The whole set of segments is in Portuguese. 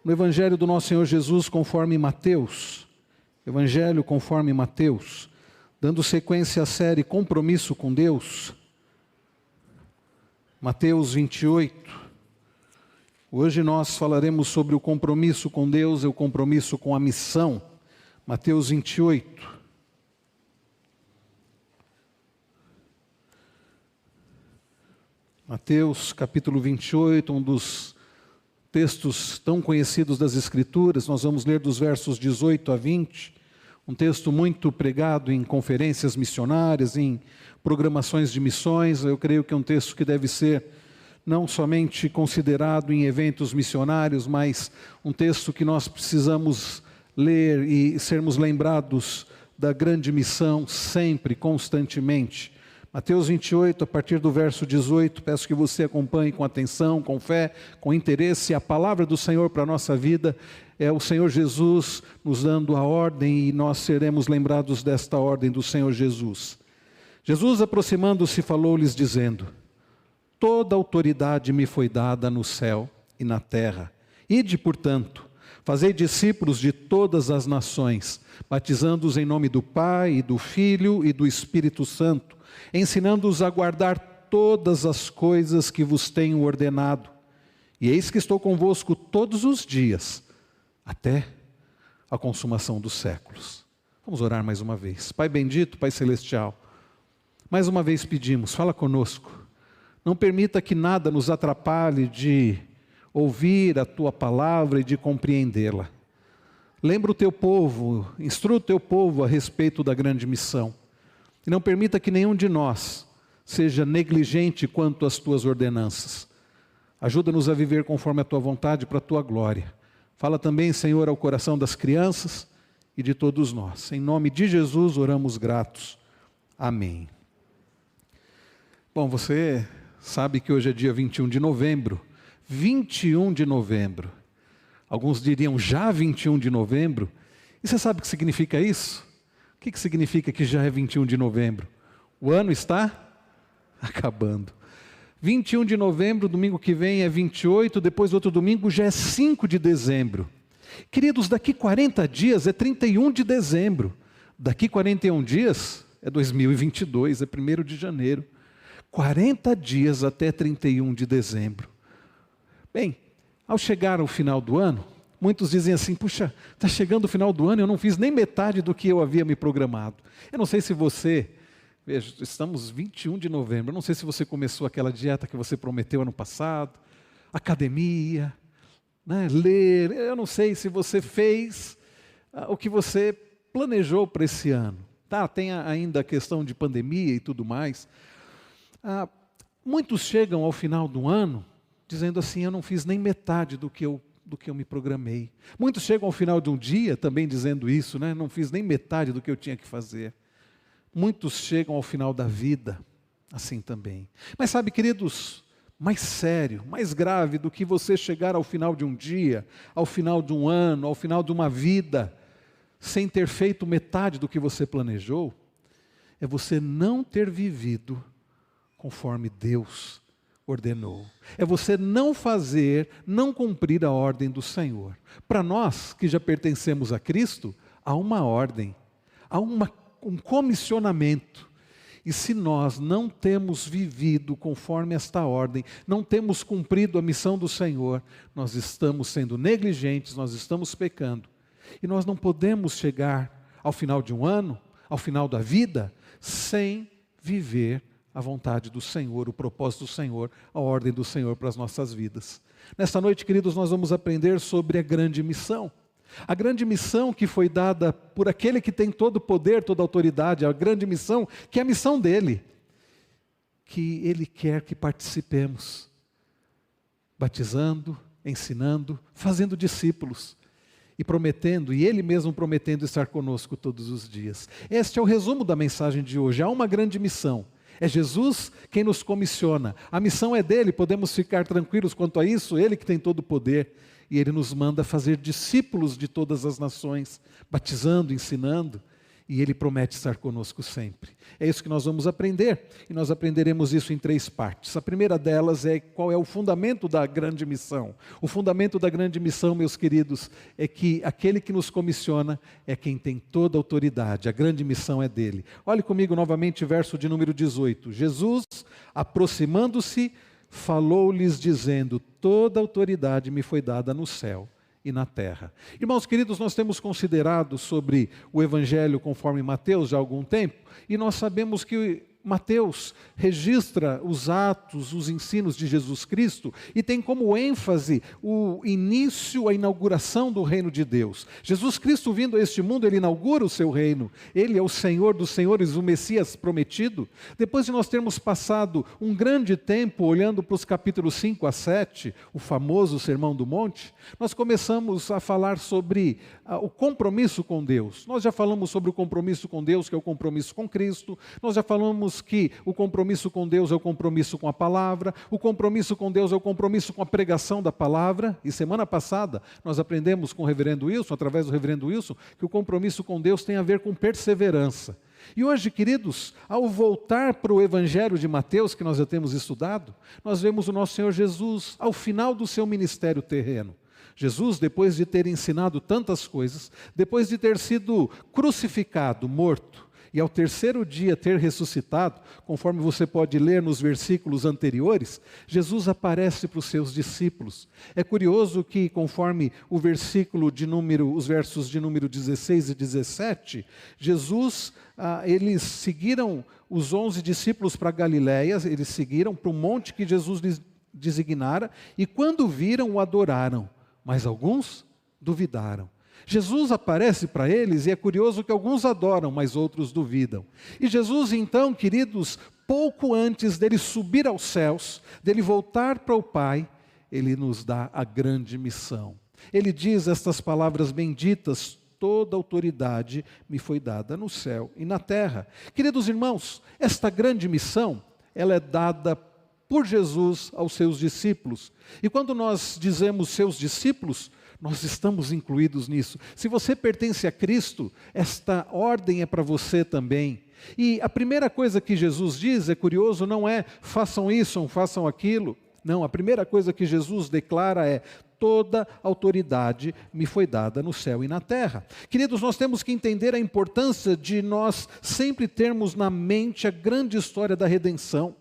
no Evangelho do nosso Senhor Jesus conforme Mateus. Evangelho conforme Mateus. Dando sequência à série Compromisso com Deus. Mateus 28. Hoje nós falaremos sobre o compromisso com Deus e o compromisso com a missão. Mateus 28. Mateus capítulo 28, um dos textos tão conhecidos das Escrituras. Nós vamos ler dos versos 18 a 20. Um texto muito pregado em conferências missionárias, em programações de missões. Eu creio que é um texto que deve ser não somente considerado em eventos missionários, mas um texto que nós precisamos ler e sermos lembrados da grande missão sempre, constantemente. Mateus 28, a partir do verso 18, peço que você acompanhe com atenção, com fé, com interesse. A palavra do Senhor para a nossa vida é o Senhor Jesus nos dando a ordem, e nós seremos lembrados desta ordem do Senhor Jesus. Jesus, aproximando-se, falou-lhes dizendo: toda autoridade me foi dada no céu e na terra. Ide, portanto, fazei discípulos de todas as nações, batizando-os em nome do Pai, e do Filho e do Espírito Santo, ensinando-os a guardar todas as coisas que vos tenho ordenado. E eis que estou convosco todos os dias, até a consumação dos séculos. Vamos orar mais uma vez. Pai bendito, Pai celestial, mais uma vez pedimos, fala conosco. Não permita que nada nos atrapalhe de ouvir a Tua palavra e de compreendê-la. Lembra o Teu povo, instrua o Teu povo a respeito da grande missão. E não permita que nenhum de nós seja negligente quanto às Tuas ordenanças. Ajuda-nos a viver conforme a Tua vontade para a Tua glória. Fala também, Senhor, ao coração das crianças e de todos nós. Em nome de Jesus oramos gratos. Amém. Bom, você sabe que hoje é dia 21 de novembro. 21 de novembro. Alguns diriam já 21 de novembro. E você sabe o que significa isso? O que significa que já é 21 de novembro? O ano está acabando. 21 de novembro, domingo que vem é 28, depois outro domingo já é 5 de dezembro. Queridos, daqui 40 dias é 31 de dezembro. Daqui 41 dias é 2022, é 1º de janeiro. 40 dias até 31 de dezembro. Bem, ao chegar ao final do ano, muitos dizem assim: puxa, está chegando o final do ano e eu não fiz nem metade do que eu havia me programado. Eu não sei se você, veja, estamos 21 de novembro, eu não sei se você começou aquela dieta que você prometeu ano passado, academia, né, ler, eu não sei se você fez o que você planejou para esse ano. Tá, tem ainda a questão de pandemia e tudo mais. Muitos chegam ao final do ano dizendo assim: eu não fiz nem metade do que eu me programei. Muitos chegam ao final de um dia também dizendo isso, né? Não fiz nem metade do que eu tinha que fazer. Muitos chegam ao final da vida assim também. Mas sabe, queridos, mais sério, mais grave do que você chegar ao final de um dia, ao final de um ano, ao final de uma vida, sem ter feito metade do que você planejou, é você não ter vivido conforme Deus ordenou. É você não fazer, não cumprir a ordem do Senhor. Para nós que já pertencemos a Cristo, há uma ordem, há um comissionamento. E se nós não temos vivido conforme esta ordem, não temos cumprido a missão do Senhor, nós estamos sendo negligentes, nós estamos pecando. E nós não podemos chegar ao final de um ano, ao final da vida, sem viver a vontade do Senhor, o propósito do Senhor, a ordem do Senhor para as nossas vidas. Nesta noite, queridos, nós vamos aprender sobre a grande missão. A grande missão que foi dada por aquele que tem todo o poder, toda a autoridade, a grande missão, que é a missão dele, que ele quer que participemos, batizando, ensinando, fazendo discípulos, e prometendo, e ele mesmo prometendo estar conosco todos os dias. Este é o resumo da mensagem de hoje. Há uma grande missão. É Jesus quem nos comissiona. A missão é dele, podemos ficar tranquilos quanto a isso, ele que tem todo o poder. E ele nos manda fazer discípulos de todas as nações, batizando, ensinando E Ele promete estar conosco sempre. É isso que nós vamos aprender. E nós aprenderemos isso em 3 partes. A primeira delas é qual é o fundamento da grande missão. O fundamento da grande missão, meus queridos, é que aquele que nos comissiona é quem tem toda a autoridade. A grande missão é dele. Olhe comigo novamente o verso de número 18. Jesus, aproximando-se, falou-lhes dizendo: toda a autoridade me foi dada no céu e na terra. Irmãos queridos, nós temos considerado sobre o Evangelho conforme Mateus já há algum tempo, e nós sabemos que Mateus registra os atos, os ensinos de Jesus Cristo e tem como ênfase o início, a inauguração do reino de Deus. Jesus Cristo vindo a este mundo, Ele inaugura o seu reino. Ele é o Senhor dos senhores, o Messias prometido. Depois de nós termos passado um grande tempo olhando para os capítulos 5 a 7, o famoso Sermão do Monte, nós começamos a falar sobre o compromisso com Deus. Nós já falamos sobre o compromisso com Deus, que é o compromisso com Cristo. Nós já falamos que o compromisso com Deus é o compromisso com a palavra, o compromisso com Deus é o compromisso com a pregação da palavra, e semana passada nós aprendemos com o reverendo Wilson, através do reverendo Wilson, que o compromisso com Deus tem a ver com perseverança. E hoje, queridos, ao voltar para o Evangelho de Mateus, que nós já temos estudado, nós vemos o nosso Senhor Jesus ao final do seu ministério terreno. Jesus, depois de ter ensinado tantas coisas, depois de ter sido crucificado, morto, e ao terceiro dia ter ressuscitado, conforme você pode ler nos versículos anteriores, Jesus aparece para os seus discípulos. É curioso que, conforme o versículo de número, os versos de número 16 e 17, Jesus, eles seguiram os 11 discípulos para Galiléia, eles seguiram para o monte que Jesus lhes designara, e quando viram, o adoraram, mas alguns duvidaram. Jesus aparece para eles e é curioso que alguns adoram, mas outros duvidam. E Jesus então, queridos, pouco antes dele subir aos céus, dele voltar para o Pai, ele nos dá a grande missão. Ele diz estas palavras benditas: toda autoridade me foi dada no céu e na terra. Queridos irmãos, esta grande missão, ela é dada por Jesus aos seus discípulos. E quando nós dizemos seus discípulos, nós estamos incluídos nisso. Se você pertence a Cristo, esta ordem é para você também. E a primeira coisa que Jesus diz, é curioso, não é façam isso ou façam aquilo. Não, a primeira coisa que Jesus declara é: toda autoridade me foi dada no céu e na terra. Queridos, nós temos que entender a importância de nós sempre termos na mente a grande história da redenção,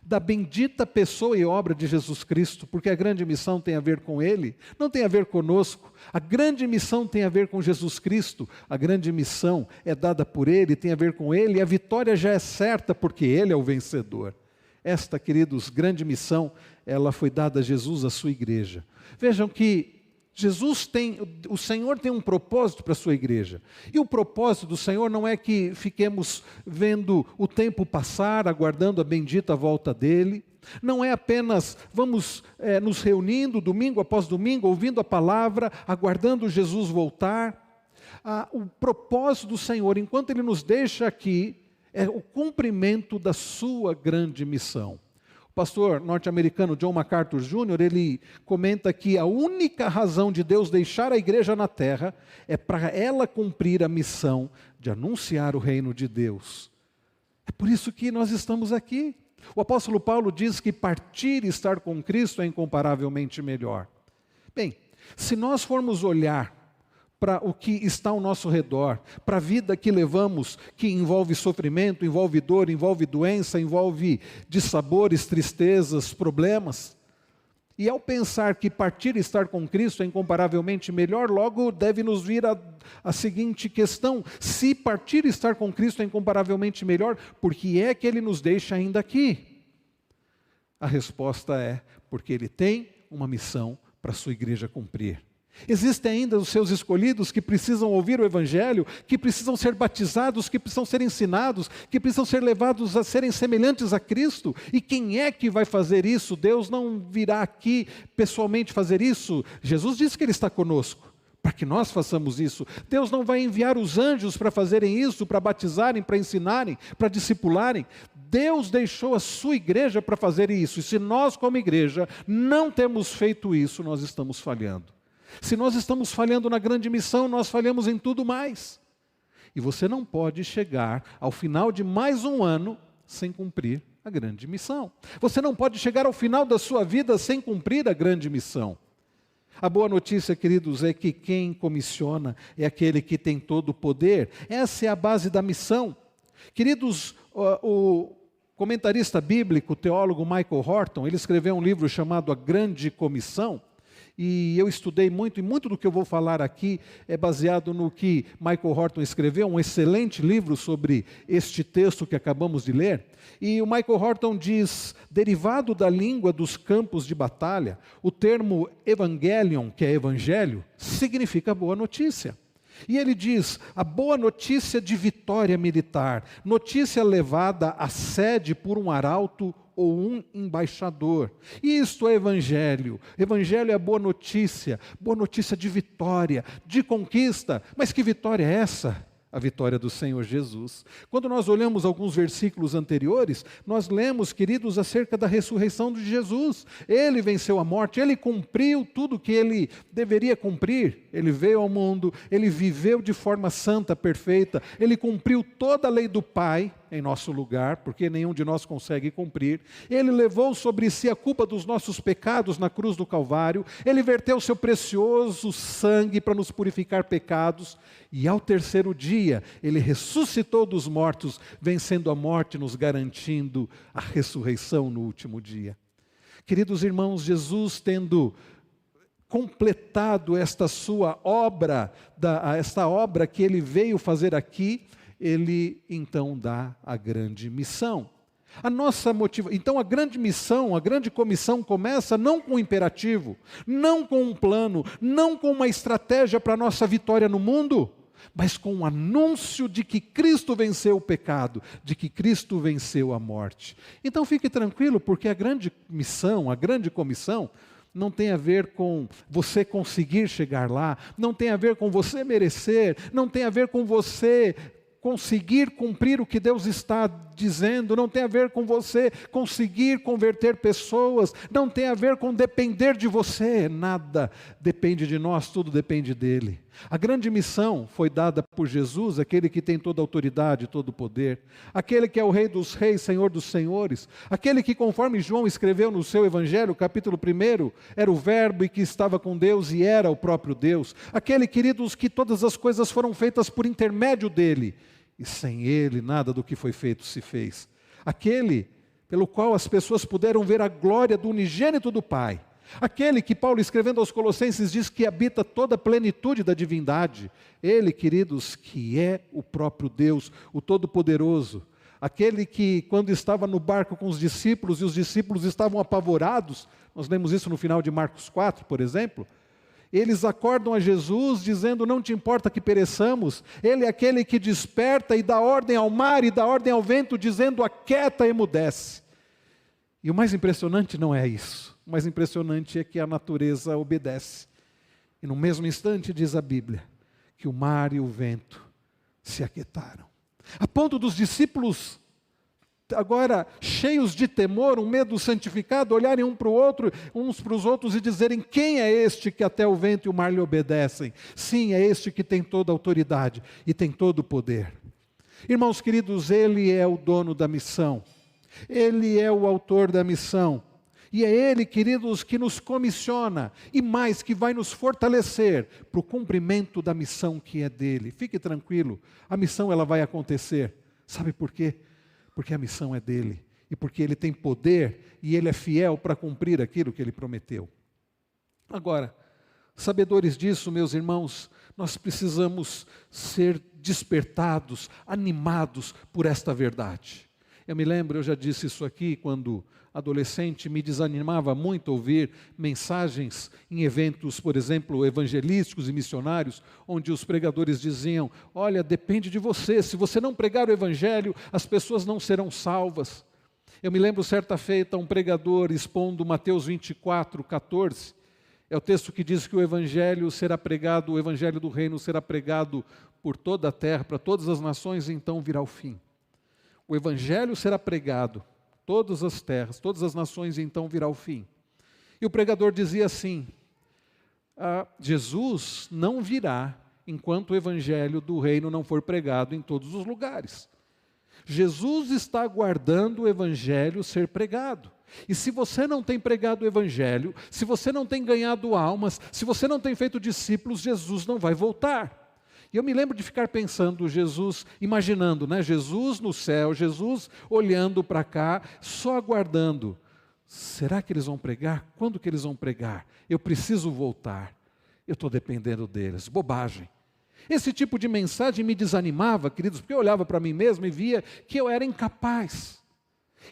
da bendita pessoa e obra de Jesus Cristo, porque a grande missão tem a ver com Ele, não tem a ver conosco. A grande missão tem a ver com Jesus Cristo, a grande missão é dada por Ele, tem a ver com Ele, e a vitória já é certa, porque Ele é o vencedor. Esta, queridos, grande missão, ela foi dada a Jesus, à sua igreja. Vejam que o Senhor tem um propósito para a sua igreja. E o propósito do Senhor não é que fiquemos vendo o tempo passar, aguardando a bendita volta dEle. Não é apenas vamos nos reunindo domingo após domingo, ouvindo a palavra, aguardando Jesus voltar. O propósito do Senhor, enquanto Ele nos deixa aqui, é o cumprimento da sua grande missão. O pastor norte-americano John MacArthur Jr., ele comenta que a única razão de Deus deixar a igreja na terra é para ela cumprir a missão de anunciar o reino de Deus. É por isso que nós estamos aqui. O apóstolo Paulo diz que partir e estar com Cristo é incomparavelmente melhor. Bem, se nós formos olhar para o que está ao nosso redor, para a vida que levamos, que envolve sofrimento, envolve dor, envolve doença, envolve dissabores, tristezas, problemas. E ao pensar que partir e estar com Cristo é incomparavelmente melhor, logo deve nos vir a seguinte questão: se partir e estar com Cristo é incomparavelmente melhor, por que é que Ele nos deixa ainda aqui? A resposta é: porque Ele tem uma missão para a sua igreja cumprir. Existem ainda os seus escolhidos que precisam ouvir o Evangelho, que precisam ser batizados, que precisam ser ensinados, que precisam ser levados a serem semelhantes a Cristo. E quem é que vai fazer isso? Deus não virá aqui pessoalmente fazer isso. Jesus disse que Ele está conosco, para que nós façamos isso. Deus não vai enviar os anjos para fazerem isso, para batizarem, para ensinarem, para discipularem. Deus deixou a sua igreja para fazer isso. E se nós, como igreja, não temos feito isso, nós estamos falhando. Se nós estamos falhando na grande missão, nós falhamos em tudo mais. E você não pode chegar ao final de mais um ano sem cumprir a grande missão. Você não pode chegar ao final da sua vida sem cumprir a grande missão. A boa notícia, queridos, é que quem comissiona é aquele que tem todo o poder. Essa é a base da missão. Queridos, o comentarista bíblico, o teólogo Michael Horton, ele escreveu um livro chamado A Grande Comissão, e eu estudei muito, e muito do que eu vou falar aqui é baseado no que Michael Horton escreveu, um excelente livro sobre este texto que acabamos de ler. E o Michael Horton diz, derivado da língua dos campos de batalha, o termo evangelion, que é evangelho, significa boa notícia. E ele diz, a boa notícia de vitória militar, notícia levada à sede por um arauto ou um embaixador. Isto é evangelho. Evangelho é a boa notícia de vitória, de conquista. Mas que vitória é essa? A vitória do Senhor Jesus. Quando nós olhamos alguns versículos anteriores, nós lemos, queridos, acerca da ressurreição de Jesus. Ele venceu a morte, ele cumpriu tudo que ele deveria cumprir. Ele veio ao mundo, ele viveu de forma santa, perfeita, ele cumpriu toda a lei do Pai em nosso lugar, porque nenhum de nós consegue cumprir. Ele levou sobre si a culpa dos nossos pecados na cruz do Calvário, ele verteu seu precioso sangue para nos purificar pecados, e ao terceiro dia, ele ressuscitou dos mortos, vencendo a morte, nos garantindo a ressurreição no último dia. Queridos irmãos, Jesus tendo completado esta sua obra, esta obra que ele veio fazer aqui, ele então dá a grande missão. A nossa motivação, então a grande missão, a grande comissão começa não com um imperativo, não com um plano, não com uma estratégia para a nossa vitória no mundo, mas com o anúncio de que Cristo venceu o pecado, de que Cristo venceu a morte. Então fique tranquilo, porque a grande missão, a grande comissão, não tem a ver com você conseguir chegar lá, não tem a ver com você merecer, não tem a ver com você conseguir cumprir o que Deus está dizendo, não tem a ver com você conseguir converter pessoas, não tem a ver com depender de você, nada depende de nós, tudo depende dele. A grande missão foi dada por Jesus, aquele que tem toda a autoridade, todo o poder, aquele que é o Rei dos Reis, Senhor dos Senhores, aquele que, conforme João escreveu no seu Evangelho, capítulo 1, era o Verbo e que estava com Deus e era o próprio Deus, aquele, queridos, que todas as coisas foram feitas por intermédio dele, e sem ele nada do que foi feito se fez. Aquele pelo qual as pessoas puderam ver a glória do unigênito do Pai. Aquele que Paulo, escrevendo aos Colossenses, diz que habita toda a plenitude da divindade. Ele, queridos, que é o próprio Deus, o Todo-Poderoso. Aquele que, quando estava no barco com os discípulos, e os discípulos estavam apavorados, nós lemos isso no final de Marcos 4, por exemplo, eles acordam a Jesus dizendo, não te importa que pereçamos. Ele é aquele que desperta e dá ordem ao mar e dá ordem ao vento, dizendo, aquieta e emudece. E o mais impressionante não é isso. O mais impressionante é que a natureza obedece. E no mesmo instante, diz a Bíblia, que o mar e o vento se aquietaram. A ponto dos discípulos, agora cheios de temor, um medo santificado, olharem um para o outro, uns para os outros e dizerem, quem é este que até o vento e o mar lhe obedecem? Sim, é este que tem toda a autoridade e tem todo o poder. Irmãos queridos, ele é o dono da missão, ele é o autor da missão, e é ele, queridos, que nos comissiona, e mais, que vai nos fortalecer para o cumprimento da missão que é dele. Fique tranquilo, a missão ela vai acontecer. Sabe por quê? Porque a missão é dele, e porque ele tem poder, e ele é fiel para cumprir aquilo que ele prometeu. Agora, sabedores disso, meus irmãos, nós precisamos ser despertados, animados por esta verdade. Eu me lembro, eu já disse isso aqui, quando adolescente, me desanimava muito ouvir mensagens em eventos, por exemplo, evangelísticos e missionários, onde os pregadores diziam, olha, depende de você, se você não pregar o evangelho, as pessoas não serão salvas. Eu me lembro certa feita um pregador expondo Mateus 24, 14, é o texto que diz que o evangelho será pregado, o evangelho do reino será pregado por toda a terra, para todas as nações, e então virá o fim. O evangelho será pregado, todas as terras, todas as nações, e então virá o fim. E o pregador dizia assim, Jesus não virá enquanto o evangelho do reino não for pregado em todos os lugares. Jesus está aguardando o evangelho ser pregado. E se você não tem pregado o evangelho, se você não tem ganhado almas, se você não tem feito discípulos, Jesus não vai voltar. E eu me lembro de ficar pensando, Jesus, imaginando, né? Jesus no céu, Jesus olhando para cá, só aguardando. Será que eles vão pregar? Quando que eles vão pregar? Eu preciso voltar. Eu estou dependendo deles. Bobagem. Esse tipo de mensagem me desanimava, queridos, porque eu olhava para mim mesmo e via que eu era incapaz.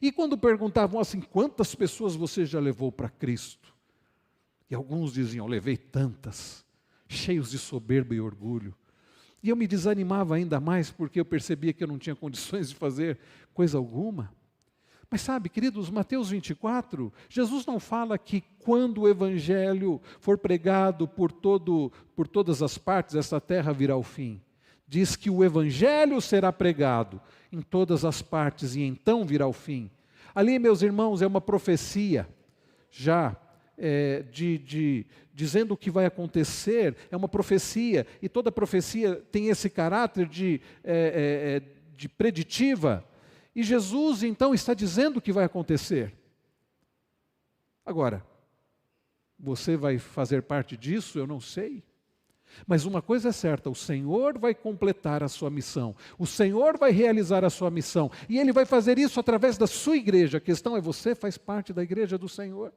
E quando perguntavam assim, quantas pessoas você já levou para Cristo? E alguns diziam, levei tantas, cheios de soberba e orgulho. E eu me desanimava ainda mais porque eu percebia que eu não tinha condições de fazer coisa alguma. Mas sabe, queridos, Mateus 24, Jesus não fala que quando o evangelho for pregado por todas as partes, essa terra virá ao fim. Diz que o evangelho será pregado em todas as partes e então virá ao fim. Ali, meus irmãos, é uma profecia já dizendo o que vai acontecer, é uma profecia, e toda profecia tem esse caráter de preditiva. E Jesus, então, está dizendo o que vai acontecer. Agora, você vai fazer parte disso? Eu não sei. Mas uma coisa é certa, o Senhor vai completar a sua missão. O Senhor vai realizar a sua missão. E Ele vai fazer isso através da sua igreja. A questão é, você faz parte da igreja do Senhor?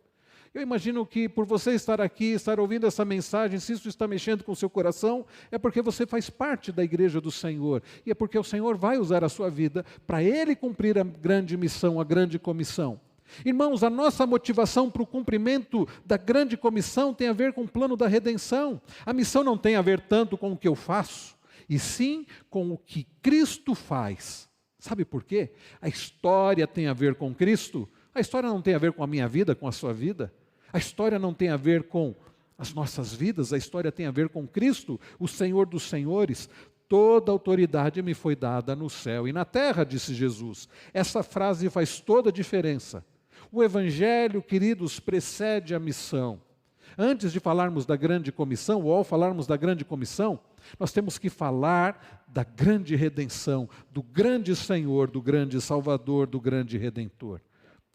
Eu imagino que por você estar aqui, estar ouvindo essa mensagem, se isso está mexendo com o seu coração, é porque você faz parte da igreja do Senhor. E é porque o Senhor vai usar a sua vida para Ele cumprir a grande missão, a grande comissão. Irmãos, a nossa motivação para o cumprimento da grande comissão tem a ver com o plano da redenção. A missão não tem a ver tanto com o que eu faço, e sim com o que Cristo faz. Sabe por quê? A história tem a ver com Cristo. A história não tem a ver com a minha vida, com a sua vida. A história não tem a ver com as nossas vidas, a história tem a ver com Cristo, o Senhor dos senhores. Toda autoridade me foi dada no céu e na terra, disse Jesus. Essa frase faz toda a diferença. O Evangelho, queridos, precede a missão. Antes de falarmos da grande comissão, ou ao falarmos da grande comissão, nós temos que falar da grande redenção, do grande Senhor, do grande Salvador, do grande Redentor.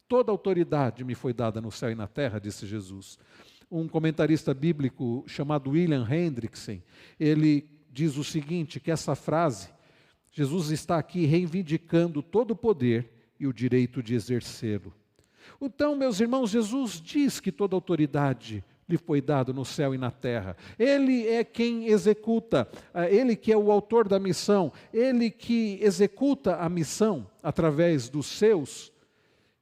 Toda autoridade me foi dada no céu e na terra, disse Jesus. Um comentarista bíblico chamado William Hendrickson, ele diz o seguinte, que essa frase, Jesus está aqui reivindicando todo o poder e o direito de exercê-lo. Então, meus irmãos, Jesus diz que toda autoridade lhe foi dada no céu e na terra. Ele é quem executa, ele que é o autor da missão, ele que executa a missão através dos seus.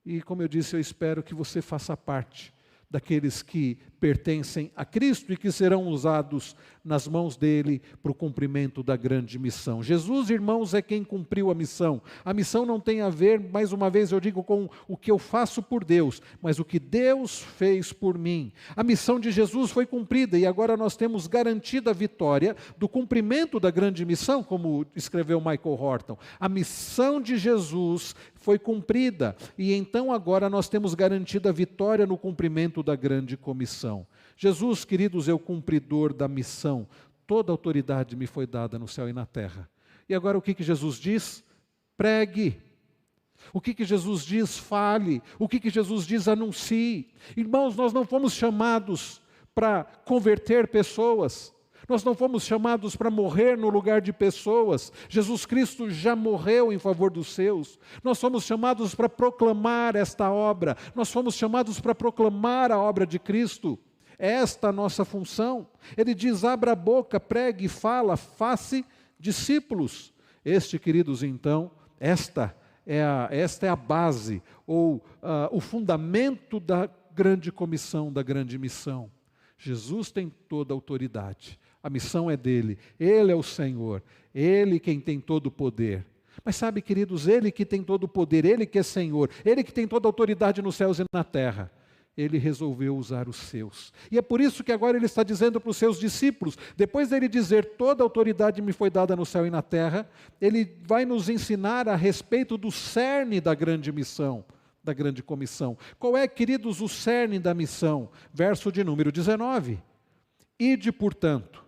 E como eu disse, eu espero que você faça parte daqueles que pertencem a Cristo e que serão usados nas mãos dele para o cumprimento da grande missão. Jesus, irmãos, é quem cumpriu a missão. A missão não tem a ver, mais uma vez eu digo, com o que eu faço por Deus, mas o que Deus fez por mim. A missão de Jesus foi cumprida e agora nós temos garantida a vitória do cumprimento da grande missão, como escreveu Michael Horton. A missão de Jesus foi cumprida e então agora nós temos garantida a vitória no cumprimento da grande comissão. Jesus, queridos, é o cumpridor da missão. Toda autoridade me foi dada no céu e na terra. E agora o que Jesus diz? Pregue. O que Jesus diz? Fale. O que Jesus diz? Anuncie. Irmãos, nós não fomos chamados para converter pessoas. Nós não fomos chamados para morrer no lugar de pessoas. Jesus Cristo já morreu em favor dos seus. Nós fomos chamados para proclamar esta obra. Nós fomos chamados para proclamar a obra de Cristo. Esta é a nossa função. Ele diz, abra a boca, pregue, fala, faça discípulos. Queridos, então, esta é a base, ou o fundamento da grande comissão, da grande missão. Jesus tem toda a autoridade. A missão é dele. Ele é o Senhor. Ele quem tem todo o poder. Mas sabe, queridos, Ele que tem todo o poder, Ele que é Senhor, Ele que tem toda a autoridade nos céus e na terra. Ele resolveu usar os seus. E é por isso que agora Ele está dizendo para os seus discípulos, depois dele dizer, toda a autoridade me foi dada no céu e na terra, Ele vai nos ensinar a respeito do cerne da grande missão, da grande comissão. Qual é, queridos, o cerne da missão? Verso de número 19. Ide, portanto,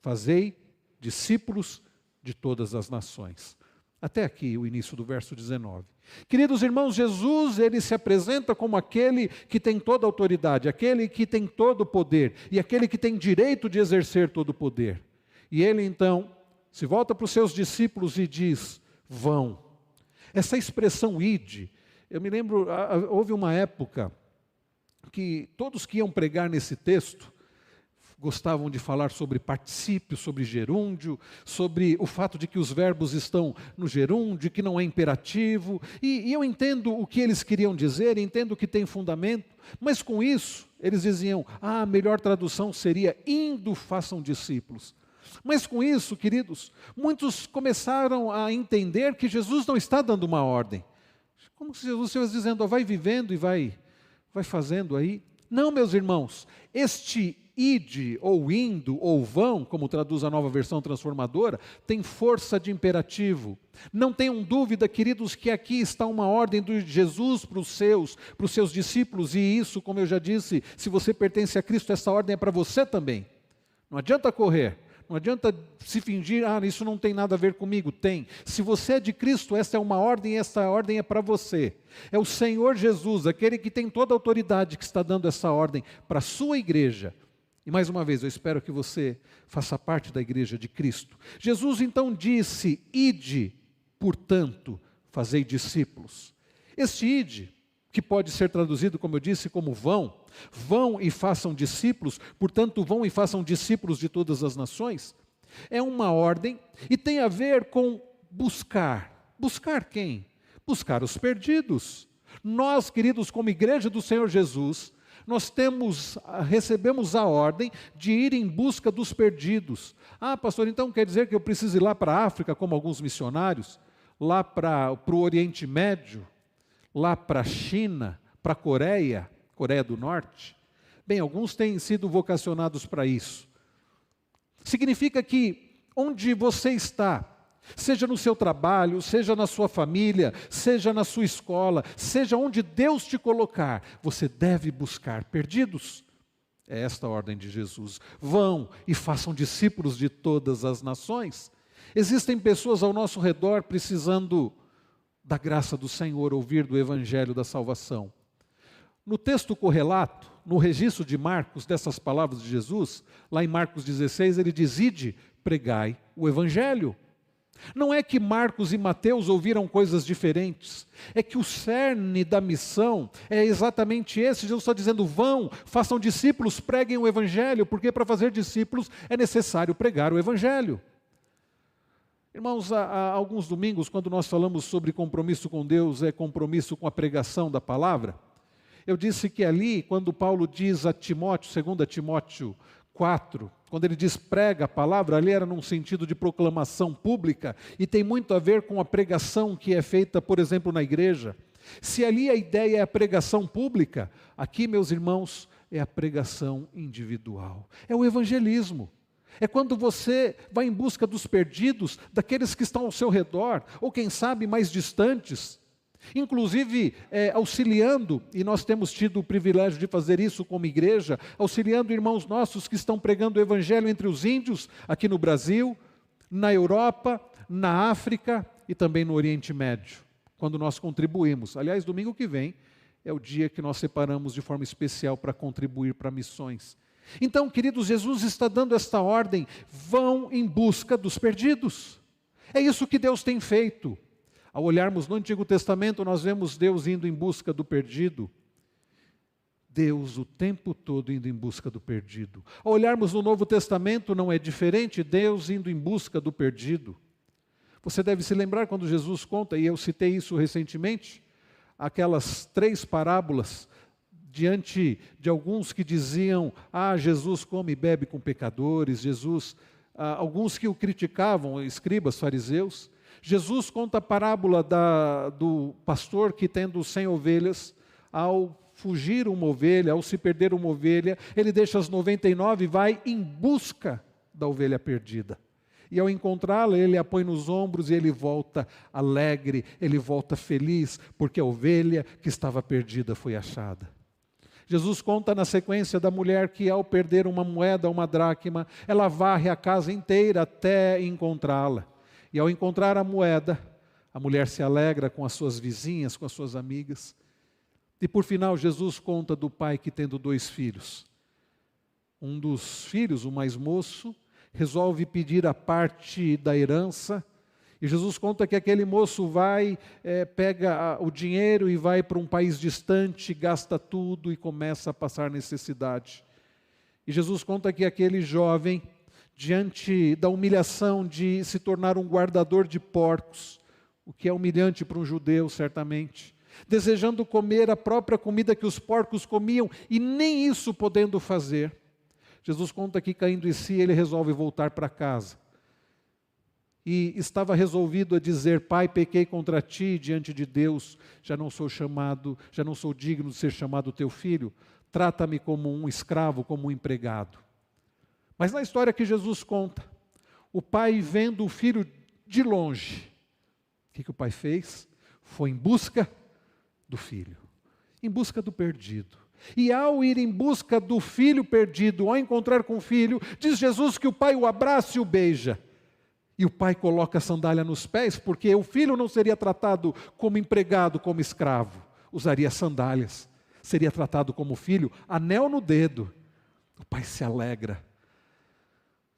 fazei discípulos de todas as nações. Até aqui o início do verso 19. Queridos irmãos, Jesus, ele se apresenta como aquele que tem toda a autoridade, aquele que tem todo o poder e aquele que tem direito de exercer todo o poder. E ele então se volta para os seus discípulos e diz: vão. Essa expressão ide, eu me lembro, houve uma época que todos que iam pregar nesse texto gostavam de falar sobre particípio, sobre gerúndio, sobre o fato de que os verbos estão no gerúndio, que não é imperativo. E eu entendo o que eles queriam dizer, entendo que tem fundamento, mas com isso eles diziam: a melhor tradução seria indo façam discípulos. Mas com isso, queridos, muitos começaram a entender que Jesus não está dando uma ordem. Como se Jesus estivesse dizendo: vai vivendo e vai fazendo aí. Não, meus irmãos, este ide, ou indo, ou vão, como traduz a Nova Versão Transformadora, tem força de imperativo. Não tenham dúvida, queridos, que aqui está uma ordem de Jesus para os seus discípulos, e isso, como eu já disse, se você pertence a Cristo, essa ordem é para você também. Não adianta correr, não adianta se fingir: isso não tem nada a ver comigo. Tem. Se você é de Cristo, essa é uma ordem, e essa ordem é para você. É o Senhor Jesus, aquele que tem toda a autoridade, que está dando essa ordem para a sua igreja. E mais uma vez, eu espero que você faça parte da igreja de Cristo. Jesus então disse: ide, portanto, fazei discípulos. Este ide, que pode ser traduzido, como eu disse, como vão e façam discípulos, portanto vão e façam discípulos de todas as nações, é uma ordem e tem a ver com buscar. Buscar quem? Buscar os perdidos. Nós, queridos, como igreja do Senhor Jesus, nós recebemos a ordem de ir em busca dos perdidos. Pastor, então quer dizer que eu preciso ir lá para a África, como alguns missionários, lá para o Oriente Médio, lá para a China, para a Coreia do Norte? Bem, alguns têm sido vocacionados para isso. Significa que onde você está, seja no seu trabalho, seja na sua família, seja na sua escola, seja onde Deus te colocar, você deve buscar perdidos. É esta a ordem de Jesus. Vão e façam discípulos de todas as nações. Existem pessoas ao nosso redor precisando da graça do Senhor, ouvir do Evangelho da salvação. No texto correlato, no registro de Marcos, dessas palavras de Jesus, lá em Marcos 16, ele diz: ide, pregai o Evangelho. Não é que Marcos e Mateus ouviram coisas diferentes, é que o cerne da missão é exatamente esse. Jesus está dizendo: vão, façam discípulos, preguem o Evangelho, porque para fazer discípulos é necessário pregar o Evangelho. Irmãos, há alguns domingos, quando nós falamos sobre compromisso com Deus, é compromisso com a pregação da palavra. Eu disse que ali, quando Paulo diz a Timóteo, 2 Timóteo 4, quando ele diz prega a palavra, ali era num sentido de proclamação pública, e tem muito a ver com a pregação que é feita, por exemplo, na igreja. Se ali a ideia é a pregação pública, aqui, meus irmãos, é a pregação individual. É o evangelismo. É quando você vai em busca dos perdidos, daqueles que estão ao seu redor, ou quem sabe mais distantes, inclusive auxiliando, e nós temos tido o privilégio de fazer isso como igreja, auxiliando irmãos nossos que estão pregando o Evangelho entre os índios, aqui no Brasil, na Europa, na África e também no Oriente Médio, quando nós contribuímos. Aliás, domingo que vem é o dia que nós separamos de forma especial para contribuir para missões. Então, queridos, Jesus está dando esta ordem: vão em busca dos perdidos. É isso que Deus tem feito. Ao olharmos no Antigo Testamento, nós vemos Deus indo em busca do perdido. Deus o tempo todo indo em busca do perdido. Ao olharmos no Novo Testamento, não é diferente, Deus indo em busca do perdido. Você deve se lembrar quando Jesus conta, e eu citei isso recentemente, aquelas 3 parábolas diante de alguns que diziam: Jesus come e bebe com pecadores, alguns que o criticavam, escribas, fariseus. Jesus conta a parábola do pastor que, tendo 100 ovelhas, ao fugir uma ovelha, ao se perder uma ovelha, ele deixa as 99 e vai em busca da ovelha perdida. E ao encontrá-la, ele a põe nos ombros e ele volta alegre, ele volta feliz, porque a ovelha que estava perdida foi achada. Jesus conta na sequência da mulher que, ao perder uma moeda, uma dracma, ela varre a casa inteira até encontrá-la. E ao encontrar a moeda, a mulher se alegra com as suas vizinhas, com as suas amigas. E por final, Jesus conta do pai que, tendo 2 filhos, um dos filhos, o mais moço, resolve pedir a parte da herança. E Jesus conta que aquele moço vai, pega o dinheiro e vai para um país distante, gasta tudo e começa a passar necessidade. E Jesus conta que aquele jovem, diante da humilhação de se tornar um guardador de porcos, o que é humilhante para um judeu, certamente, desejando comer a própria comida que os porcos comiam e nem isso podendo fazer, Jesus conta que, caindo em si, ele resolve voltar para casa. E estava resolvido a dizer: Pai, pequei contra ti diante de Deus, já não sou digno de ser chamado teu filho, trata-me como um escravo, como um empregado. Mas na história que Jesus conta, o pai, vendo o filho de longe, o que o pai fez? Foi em busca do filho, em busca do perdido. E ao ir em busca do filho perdido, ao encontrar com o filho, diz Jesus que o pai o abraça e o beija. E o pai coloca a sandália nos pés, porque o filho não seria tratado como empregado, como escravo. Usaria sandálias. Seria tratado como filho, anel no dedo. O pai se alegra.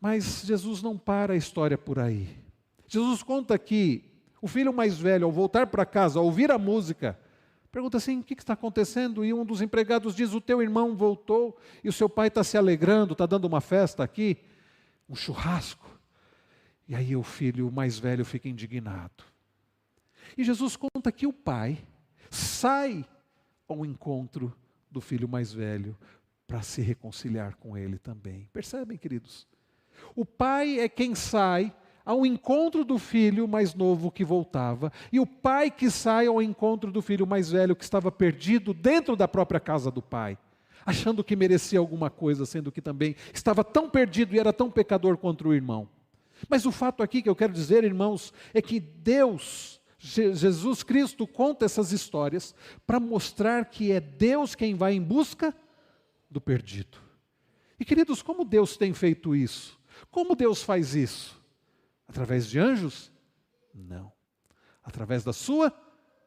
Mas Jesus não para a história por aí. Jesus conta que o filho mais velho, ao voltar para casa, ao ouvir a música, pergunta assim: o que está acontecendo? E um dos empregados diz: o teu irmão voltou e o seu pai está se alegrando, está dando uma festa aqui, um churrasco. E aí o filho mais velho fica indignado. E Jesus conta que o pai sai ao encontro do filho mais velho para se reconciliar com ele também. Percebem, queridos? O pai é quem sai ao encontro do filho mais novo que voltava, e o pai que sai ao encontro do filho mais velho que estava perdido dentro da própria casa do pai, achando que merecia alguma coisa, sendo que também estava tão perdido e era tão pecador quanto o irmão. Mas o fato aqui que eu quero dizer, irmãos, é que Deus, Jesus Cristo, conta essas histórias para mostrar que é Deus quem vai em busca do perdido. E queridos, como Deus tem feito isso? Como Deus faz isso? Através de anjos? Não. Através da sua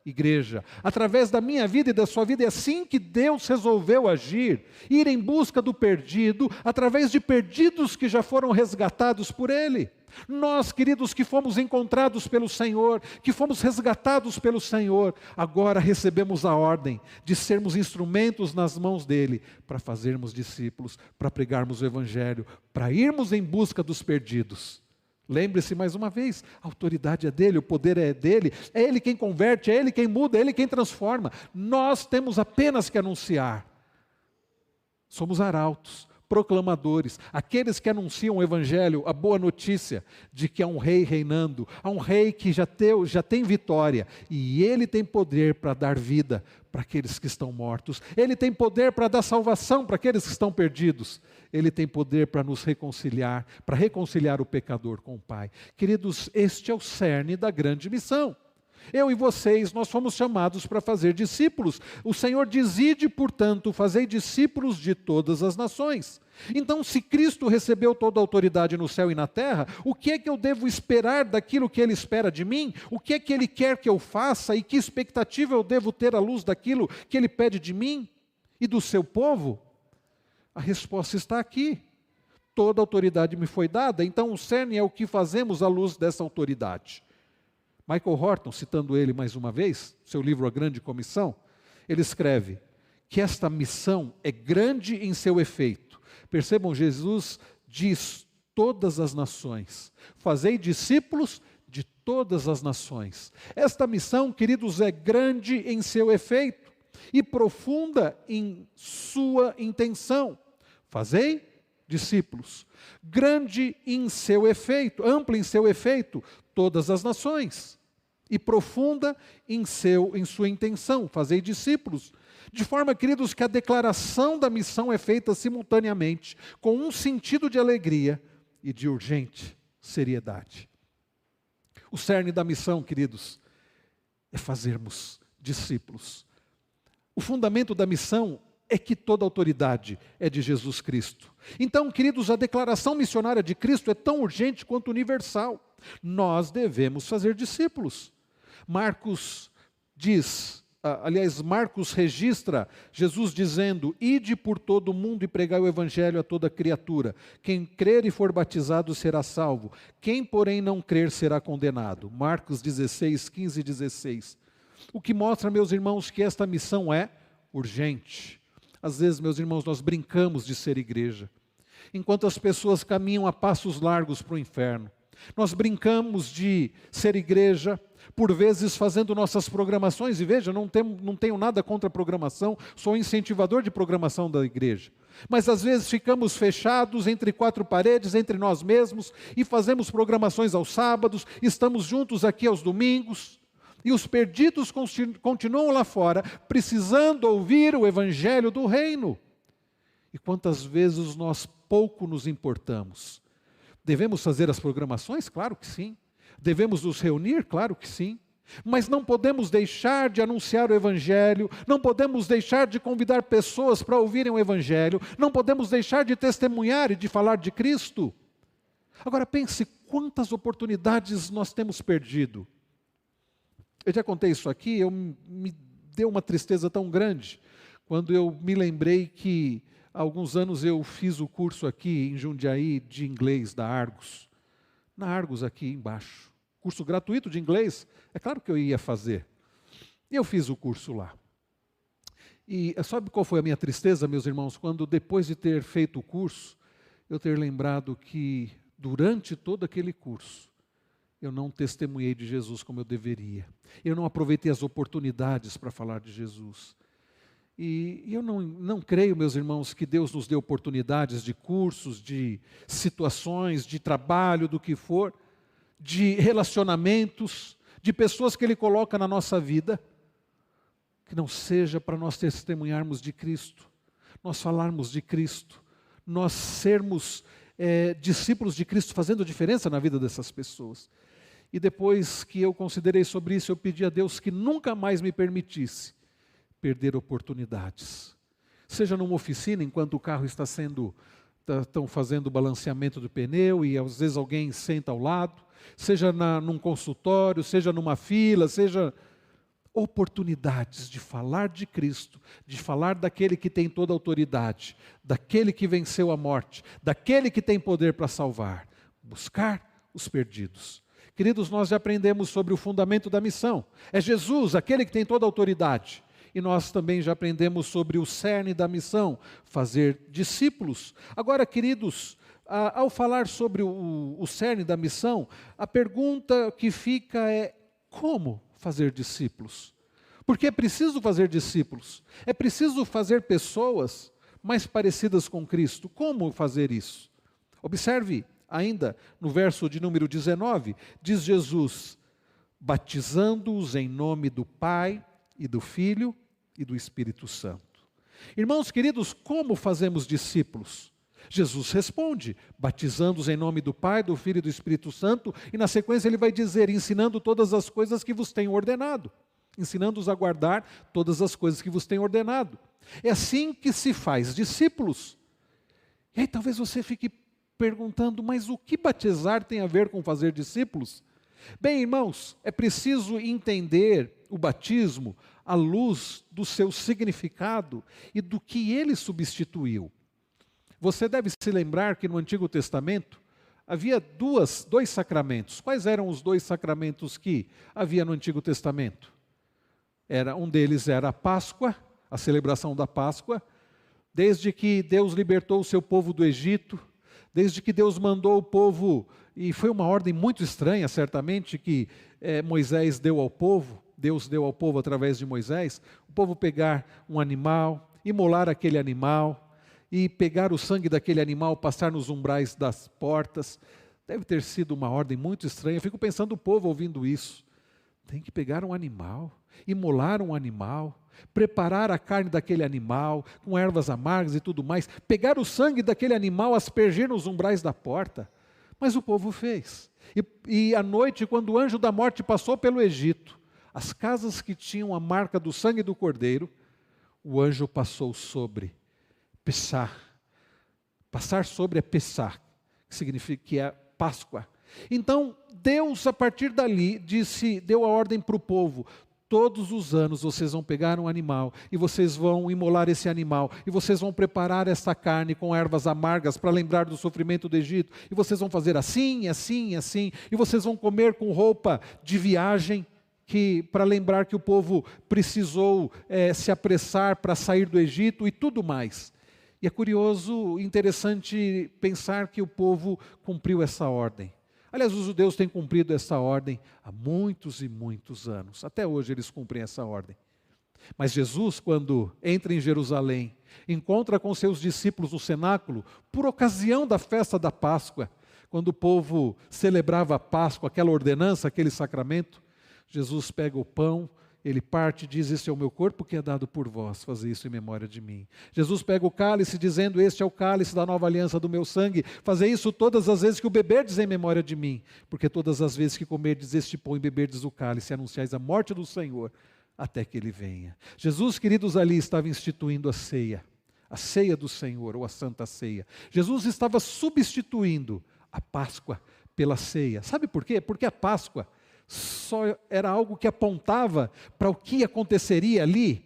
igreja, através da minha vida e da sua vida. É assim que Deus resolveu agir, ir em busca do perdido, através de perdidos que já foram resgatados por Ele. Nós, queridos, que fomos encontrados pelo Senhor, que fomos resgatados pelo Senhor, agora recebemos a ordem de sermos instrumentos nas mãos dEle, para fazermos discípulos, para pregarmos o Evangelho, para irmos em busca dos perdidos. Lembre-se mais uma vez, a autoridade é dEle, o poder é dEle, é Ele quem converte, é Ele quem muda, é Ele quem transforma. Nós temos apenas que anunciar. Somos arautos, proclamadores, aqueles que anunciam o Evangelho, a boa notícia de que há um rei reinando, há um rei que já tem vitória, e Ele tem poder para dar vida para aqueles que estão mortos, Ele tem poder para dar salvação para aqueles que estão perdidos, Ele tem poder para nos reconciliar, para reconciliar o pecador com o Pai. Queridos, este é o cerne da grande missão. Eu e vocês, nós fomos chamados para fazer discípulos. O Senhor diz: ide, portanto, fazei discípulos de todas as nações. Então, se Cristo recebeu toda a autoridade no céu e na terra, o que é que eu devo esperar daquilo que Ele espera de mim? O que é que Ele quer que eu faça e que expectativa eu devo ter à luz daquilo que Ele pede de mim e do seu povo? A resposta está aqui. Toda a autoridade me foi dada, então o cerne é o que fazemos à luz dessa autoridade. Michael Horton, citando ele mais uma vez, seu livro A Grande Comissão, ele escreve que esta missão é grande em seu efeito. Percebam, Jesus diz: todas as nações, fazei discípulos de todas as nações. Esta missão, queridos, é grande em seu efeito e profunda em sua intenção. Fazei discípulos. Grande em seu efeito, ampla em seu efeito, todas as nações. E profunda em sua intenção, fazei discípulos. De forma, queridos, que a declaração da missão é feita simultaneamente, com um sentido de alegria e de urgente seriedade. O cerne da missão, queridos, é fazermos discípulos. O fundamento da missão é que toda autoridade é de Jesus Cristo. Então, queridos, a declaração missionária de Cristo é tão urgente quanto universal. Nós devemos fazer discípulos. Marcos registra Jesus dizendo: ide por todo o mundo e pregai o evangelho a toda criatura. Quem crer e for batizado será salvo. Quem, porém, não crer será condenado. Marcos 16, 15 e 16. O que mostra, meus irmãos, que esta missão é urgente. Às vezes, meus irmãos, nós brincamos de ser igreja, enquanto as pessoas caminham a passos largos para o inferno. Nós brincamos de ser igreja, por vezes fazendo nossas programações, e veja, não tenho nada contra a programação, sou incentivador de programação da igreja. Mas às vezes ficamos fechados entre quatro paredes, entre nós mesmos, e fazemos programações aos sábados, estamos juntos aqui aos domingos, e os perdidos continuam lá fora, precisando ouvir o evangelho do reino. E quantas vezes nós pouco nos importamos? Devemos fazer as programações? Claro que sim. Devemos nos reunir? Claro que sim. Mas não podemos deixar de anunciar o evangelho, não podemos deixar de convidar pessoas para ouvirem o evangelho, não podemos deixar de testemunhar e de falar de Cristo. Agora pense quantas oportunidades nós temos perdido. Eu já contei isso aqui, me deu uma tristeza tão grande, quando eu me lembrei que há alguns anos eu fiz o curso aqui em Jundiaí de inglês da Argos. Na Argos aqui embaixo. Curso gratuito de inglês, é claro que eu ia fazer. E eu fiz o curso lá. E sabe qual foi a minha tristeza, meus irmãos? Quando depois de ter feito o curso, eu ter lembrado que durante todo aquele curso, eu não testemunhei de Jesus como eu deveria. Eu não aproveitei as oportunidades para falar de Jesus. E eu não creio, meus irmãos, que Deus nos dê oportunidades de cursos, de situações, de trabalho, do que for, de relacionamentos, de pessoas que Ele coloca na nossa vida, que não seja para nós testemunharmos de Cristo, nós falarmos de Cristo, nós sermos discípulos de Cristo, fazendo diferença na vida dessas pessoas. E depois que eu considerei sobre isso, eu pedi a Deus que nunca mais me permitisse perder oportunidades. Seja numa oficina, enquanto o carro estão fazendo o balanceamento do pneu e às vezes alguém senta ao lado, seja num consultório, seja numa fila, seja oportunidades de falar de Cristo, de falar daquele que tem toda a autoridade, daquele que venceu a morte, daquele que tem poder para salvar, buscar os perdidos. Queridos, nós já aprendemos sobre o fundamento da missão. É Jesus, aquele que tem toda a autoridade. E nós também já aprendemos sobre o cerne da missão, fazer discípulos. Agora, queridos, ao falar sobre o cerne da missão, a pergunta que fica é: como fazer discípulos? Porque é preciso fazer discípulos, é preciso fazer pessoas mais parecidas com Cristo. Como fazer isso? Observe ainda no verso de número 19, diz Jesus: batizando-os em nome do Pai e do Filho e do Espírito Santo. Irmãos queridos, como fazemos discípulos? Jesus responde, batizando-os em nome do Pai, do Filho e do Espírito Santo, e na sequência ele vai dizer, ensinando todas as coisas que vos tenho ordenado, ensinando-os a guardar todas as coisas que vos tenho ordenado. É assim que se faz discípulos. E aí talvez você fique perguntando, mas o que batizar tem a ver com fazer discípulos? Bem, irmãos, é preciso entender o batismo à luz do seu significado e do que ele substituiu. Você deve se lembrar que no Antigo Testamento havia dois sacramentos. Quais eram os dois sacramentos que havia no Antigo Testamento? Um deles era a Páscoa, a celebração da Páscoa. Desde que Deus libertou o seu povo do Egito, desde que Deus mandou o povo, e foi uma ordem muito estranha, certamente, que Moisés deu ao povo, Deus deu ao povo através de Moisés, o povo pegar um animal, imolar aquele animal, e pegar o sangue daquele animal, passar nos umbrais das portas. Deve ter sido uma ordem muito estranha. Eu fico pensando o povo ouvindo isso. Tem que pegar um animal, imolar um animal, preparar a carne daquele animal, com ervas amargas e tudo mais, pegar o sangue daquele animal, aspergir nos umbrais da porta. Mas o povo fez. E à noite, quando o anjo da morte passou pelo Egito, as casas que tinham a marca do sangue do cordeiro, o anjo passou sobre Pessah. Passar sobre é Pessah, que significa que é Páscoa. Então, Deus, a partir dali, deu a ordem para o povo: todos os anos vocês vão pegar um animal e vocês vão imolar esse animal e vocês vão preparar essa carne com ervas amargas para lembrar do sofrimento do Egito, e vocês vão fazer assim, assim, assim, e vocês vão comer com roupa de viagem, para lembrar que o povo precisou se apressar para sair do Egito e tudo mais. E é curioso, interessante pensar que o povo cumpriu essa ordem. Aliás, os judeus têm cumprido essa ordem há muitos e muitos anos. Até hoje eles cumprem essa ordem. Mas Jesus, quando entra em Jerusalém, encontra com seus discípulos no cenáculo, por ocasião da festa da Páscoa, quando o povo celebrava a Páscoa, aquela ordenança, aquele sacramento, Jesus pega o pão, ele parte e diz: este é o meu corpo que é dado por vós, fazei isso em memória de mim. Jesus pega o cálice dizendo: este é o cálice da nova aliança do meu sangue, fazei isso todas as vezes que o beberdes em memória de mim, porque todas as vezes que comerdes este pão e beberdes o cálice, anunciais a morte do Senhor, até que Ele venha. Jesus, queridos, ali estava instituindo a ceia do Senhor, ou a Santa Ceia. Jesus estava substituindo a Páscoa pela ceia. Sabe por quê? Porque a Páscoa só era algo que apontava para o que aconteceria ali,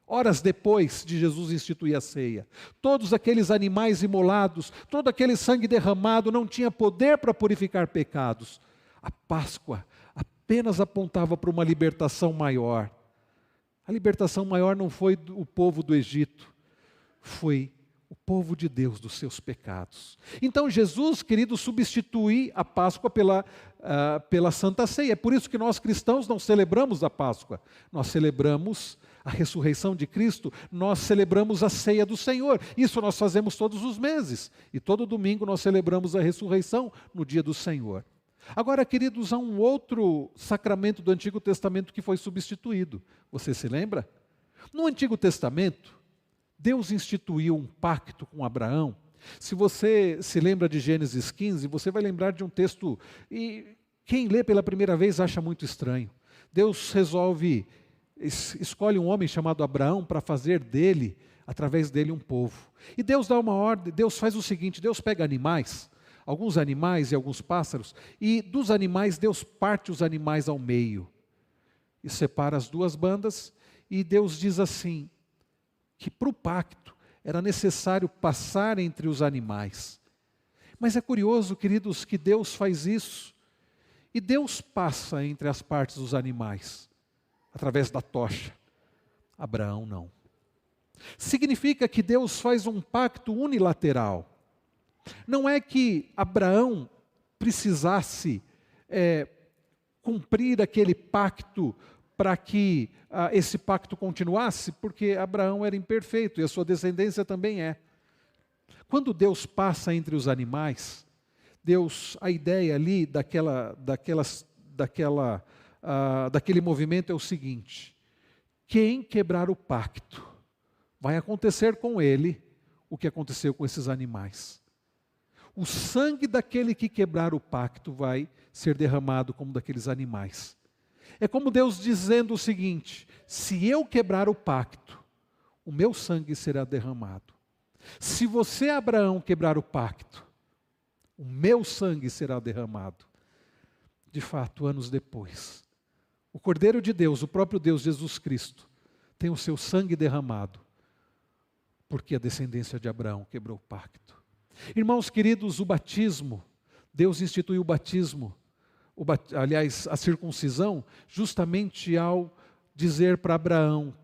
horas depois de Jesus instituir a ceia. Todos aqueles animais imolados, todo aquele sangue derramado não tinha poder para purificar pecados. A Páscoa apenas apontava para uma libertação maior. A libertação maior não foi o povo do Egito, foi o povo de Deus dos seus pecados. Então Jesus, querido, substitui a Páscoa pela Santa Ceia. É por isso que nós cristãos não celebramos a Páscoa. Nós celebramos a ressurreição de Cristo, nós celebramos a ceia do Senhor. Isso nós fazemos todos os meses. E todo domingo nós celebramos a ressurreição no dia do Senhor. Agora, queridos, há um outro sacramento do Antigo Testamento que foi substituído. Você se lembra? No Antigo Testamento, Deus instituiu um pacto com Abraão. Se você se lembra de Gênesis 15, você vai lembrar de um texto, e quem lê pela primeira vez acha muito estranho. Deus escolhe um homem chamado Abraão para fazer através dele um povo. E Deus dá uma ordem, Deus faz o seguinte: Deus pega animais, alguns animais e alguns pássaros, e dos animais Deus parte os animais ao meio, e separa as duas bandas, e Deus diz assim, que para o pacto era necessário passar entre os animais. Mas é curioso, queridos, que Deus faz isso, e Deus passa entre as partes dos animais, através da tocha. Abraão não. Significa que Deus faz um pacto unilateral. Não é que Abraão precisasse cumprir aquele pacto para que esse pacto continuasse, porque Abraão era imperfeito e a sua descendência também é. Quando Deus passa entre os animais, a ideia ali daquele movimento é o seguinte: quem quebrar o pacto, vai acontecer com ele o que aconteceu com esses animais. O sangue daquele que quebrar o pacto vai ser derramado como daqueles animais. É como Deus dizendo o seguinte: se eu quebrar o pacto, o meu sangue será derramado. Se você, Abraão, quebrar o pacto, o meu sangue será derramado. De fato, anos depois, o Cordeiro de Deus, o próprio Deus Jesus Cristo, tem o seu sangue derramado, porque a descendência de Abraão quebrou o pacto. Irmãos queridos, o batismo, Deus instituiu o batismo, aliás, a circuncisão, justamente ao dizer para Abraão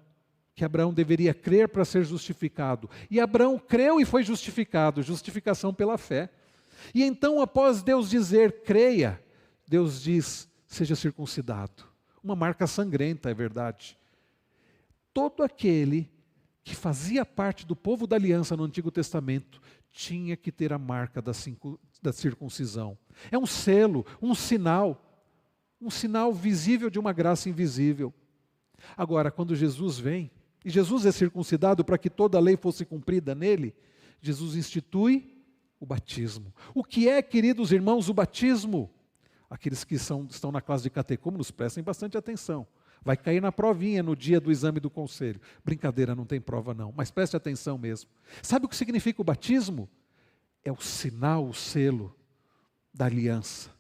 que Abraão deveria crer para ser justificado. E Abraão creu e foi justificado, justificação pela fé. E então, após Deus dizer, creia, Deus diz, seja circuncidado. Uma marca sangrenta, é verdade. Todo aquele que fazia parte do povo da aliança no Antigo Testamento tinha que ter a marca da circuncisão. É um selo, um sinal visível de uma graça invisível. Agora, quando Jesus vem, e Jesus é circuncidado para que toda a lei fosse cumprida nele, Jesus institui o batismo. O que é, queridos irmãos, o batismo? Aqueles que estão na classe de catecúmenos, prestem bastante atenção. Vai cair na provinha no dia do exame do conselho. Brincadeira, não tem prova não, mas preste atenção mesmo. Sabe o que significa o batismo? É o sinal, o selo da aliança.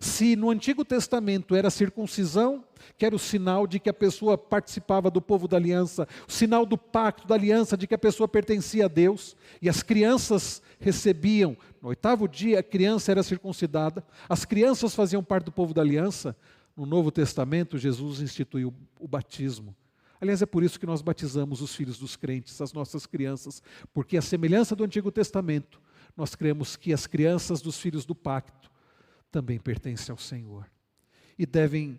Se no Antigo Testamento era a circuncisão, que era o sinal de que a pessoa participava do povo da aliança, o sinal do pacto, da aliança, de que a pessoa pertencia a Deus, e as crianças recebiam, no 8º dia a criança era circuncidada, as crianças faziam parte do povo da aliança. No Novo Testamento, Jesus instituiu o batismo. Aliás, é por isso que nós batizamos os filhos dos crentes, as nossas crianças, porque a semelhança do Antigo Testamento, nós cremos que as crianças dos filhos do pacto também pertencem ao Senhor. E devem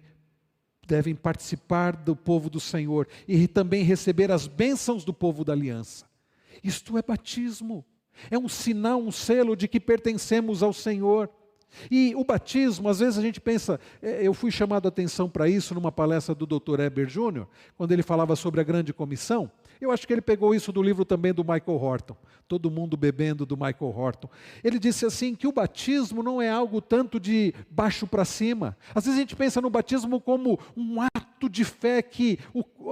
participar do povo do Senhor e também receber as bênçãos do povo da aliança. Isto é batismo. É um sinal, um selo de que pertencemos ao Senhor. E o batismo, às vezes a gente pensa, eu fui chamado a atenção para isso numa palestra do Dr. Heber Júnior, quando ele falava sobre a grande comissão. Eu acho que ele pegou isso do livro também do Michael Horton, Todo Mundo Bebendo, do Michael Horton. Ele disse assim, que o batismo não é algo tanto de baixo para cima. Às vezes a gente pensa no batismo como um ato de fé que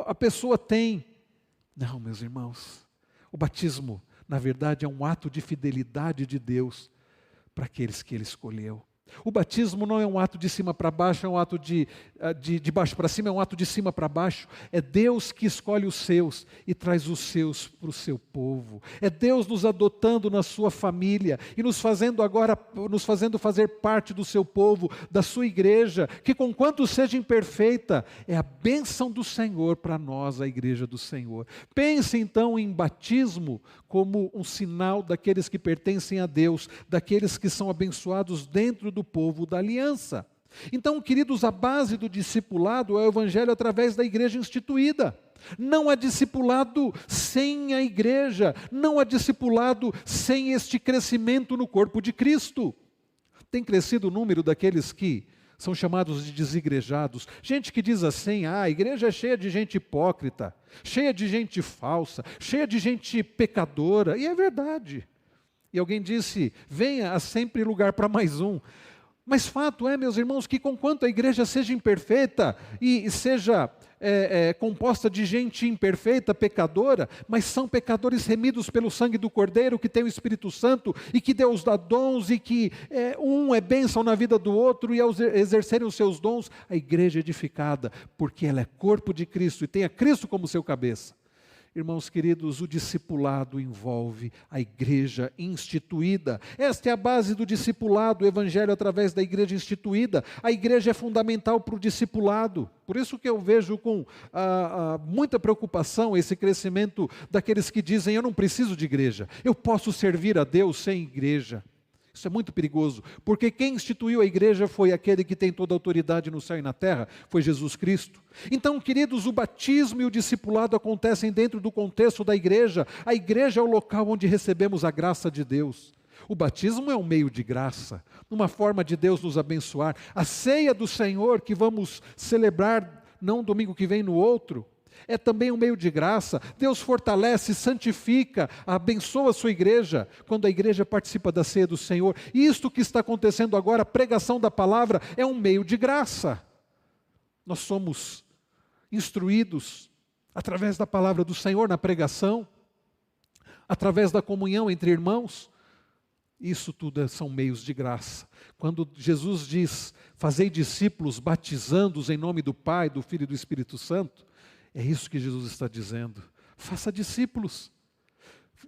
a pessoa tem. Não, meus irmãos, o batismo, na verdade, é um ato de fidelidade de Deus para aqueles que Ele escolheu. O batismo não é um ato de cima para baixo, é um ato de baixo para cima, é um ato de cima para baixo. É Deus que escolhe os seus e traz os seus para o seu povo. É Deus nos adotando na sua família e nos fazendo fazer parte do seu povo, da sua igreja, que conquanto seja imperfeita, é a bênção do Senhor para nós, a igreja do Senhor. Pense então em batismo como um sinal daqueles que pertencem a Deus, daqueles que são abençoados dentro do povo da aliança. Então, queridos, a base do discipulado é o evangelho através da igreja instituída. Não há discipulado sem a igreja, não há discipulado sem este crescimento no corpo de Cristo. Tem crescido o número daqueles que são chamados de desigrejados. Gente que diz assim, a igreja é cheia de gente hipócrita, cheia de gente falsa, cheia de gente pecadora, e é verdade. E alguém disse, venha, há sempre lugar para mais um. Mas fato é, meus irmãos, que conquanto a igreja seja imperfeita e seja composta de gente imperfeita, pecadora, mas são pecadores remidos pelo sangue do Cordeiro, que tem o Espírito Santo e que Deus dá dons e que um é bênção na vida do outro e ao exercerem os seus dons, a igreja é edificada, porque ela é corpo de Cristo e tem a Cristo como seu cabeça. Irmãos queridos, o discipulado envolve a igreja instituída. Esta é a base do discipulado, o evangelho através da igreja instituída. A igreja é fundamental para o discipulado. Por isso que eu vejo com muita preocupação esse crescimento daqueles que dizem, eu não preciso de igreja, eu posso servir a Deus sem igreja. Isso é muito perigoso, porque quem instituiu a igreja foi aquele que tem toda a autoridade no céu e na terra, foi Jesus Cristo. Então, queridos, o batismo e o discipulado acontecem dentro do contexto da igreja. A igreja é o local onde recebemos a graça de Deus. O batismo é um meio de graça, uma forma de Deus nos abençoar. A ceia do Senhor, que vamos celebrar não domingo que vem, no outro, é também um meio de graça. Deus fortalece, santifica, abençoa a sua igreja, quando a igreja participa da ceia do Senhor. E isto que está acontecendo agora, a pregação da palavra, é um meio de graça. Nós somos instruídos através da palavra do Senhor na pregação, através da comunhão entre irmãos. Isso tudo são meios de graça. Quando Jesus diz, fazei discípulos batizando-os em nome do Pai, do Filho e do Espírito Santo, é isso que Jesus está dizendo. Faça discípulos.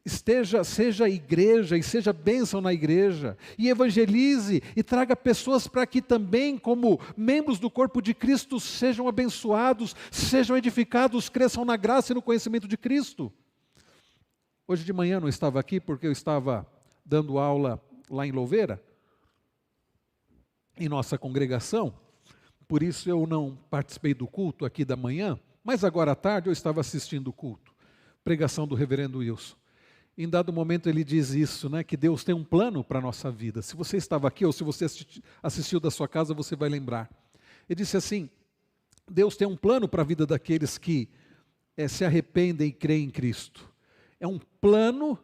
Seja igreja e seja bênção na igreja. E evangelize e traga pessoas para que também, como membros do corpo de Cristo, sejam abençoados, sejam edificados, cresçam na graça e no conhecimento de Cristo. Hoje de manhã não estava aqui porque eu estava dando aula lá em Louveira, em nossa congregação. Por isso eu não participei do culto aqui da manhã. Mas agora à tarde eu estava assistindo o culto, pregação do reverendo Wilson. Em dado momento ele diz isso, que Deus tem um plano para a nossa vida. Se você estava aqui ou se você assistiu da sua casa, você vai lembrar. Ele disse assim, Deus tem um plano para a vida daqueles que se arrependem e creem em Cristo. É um plano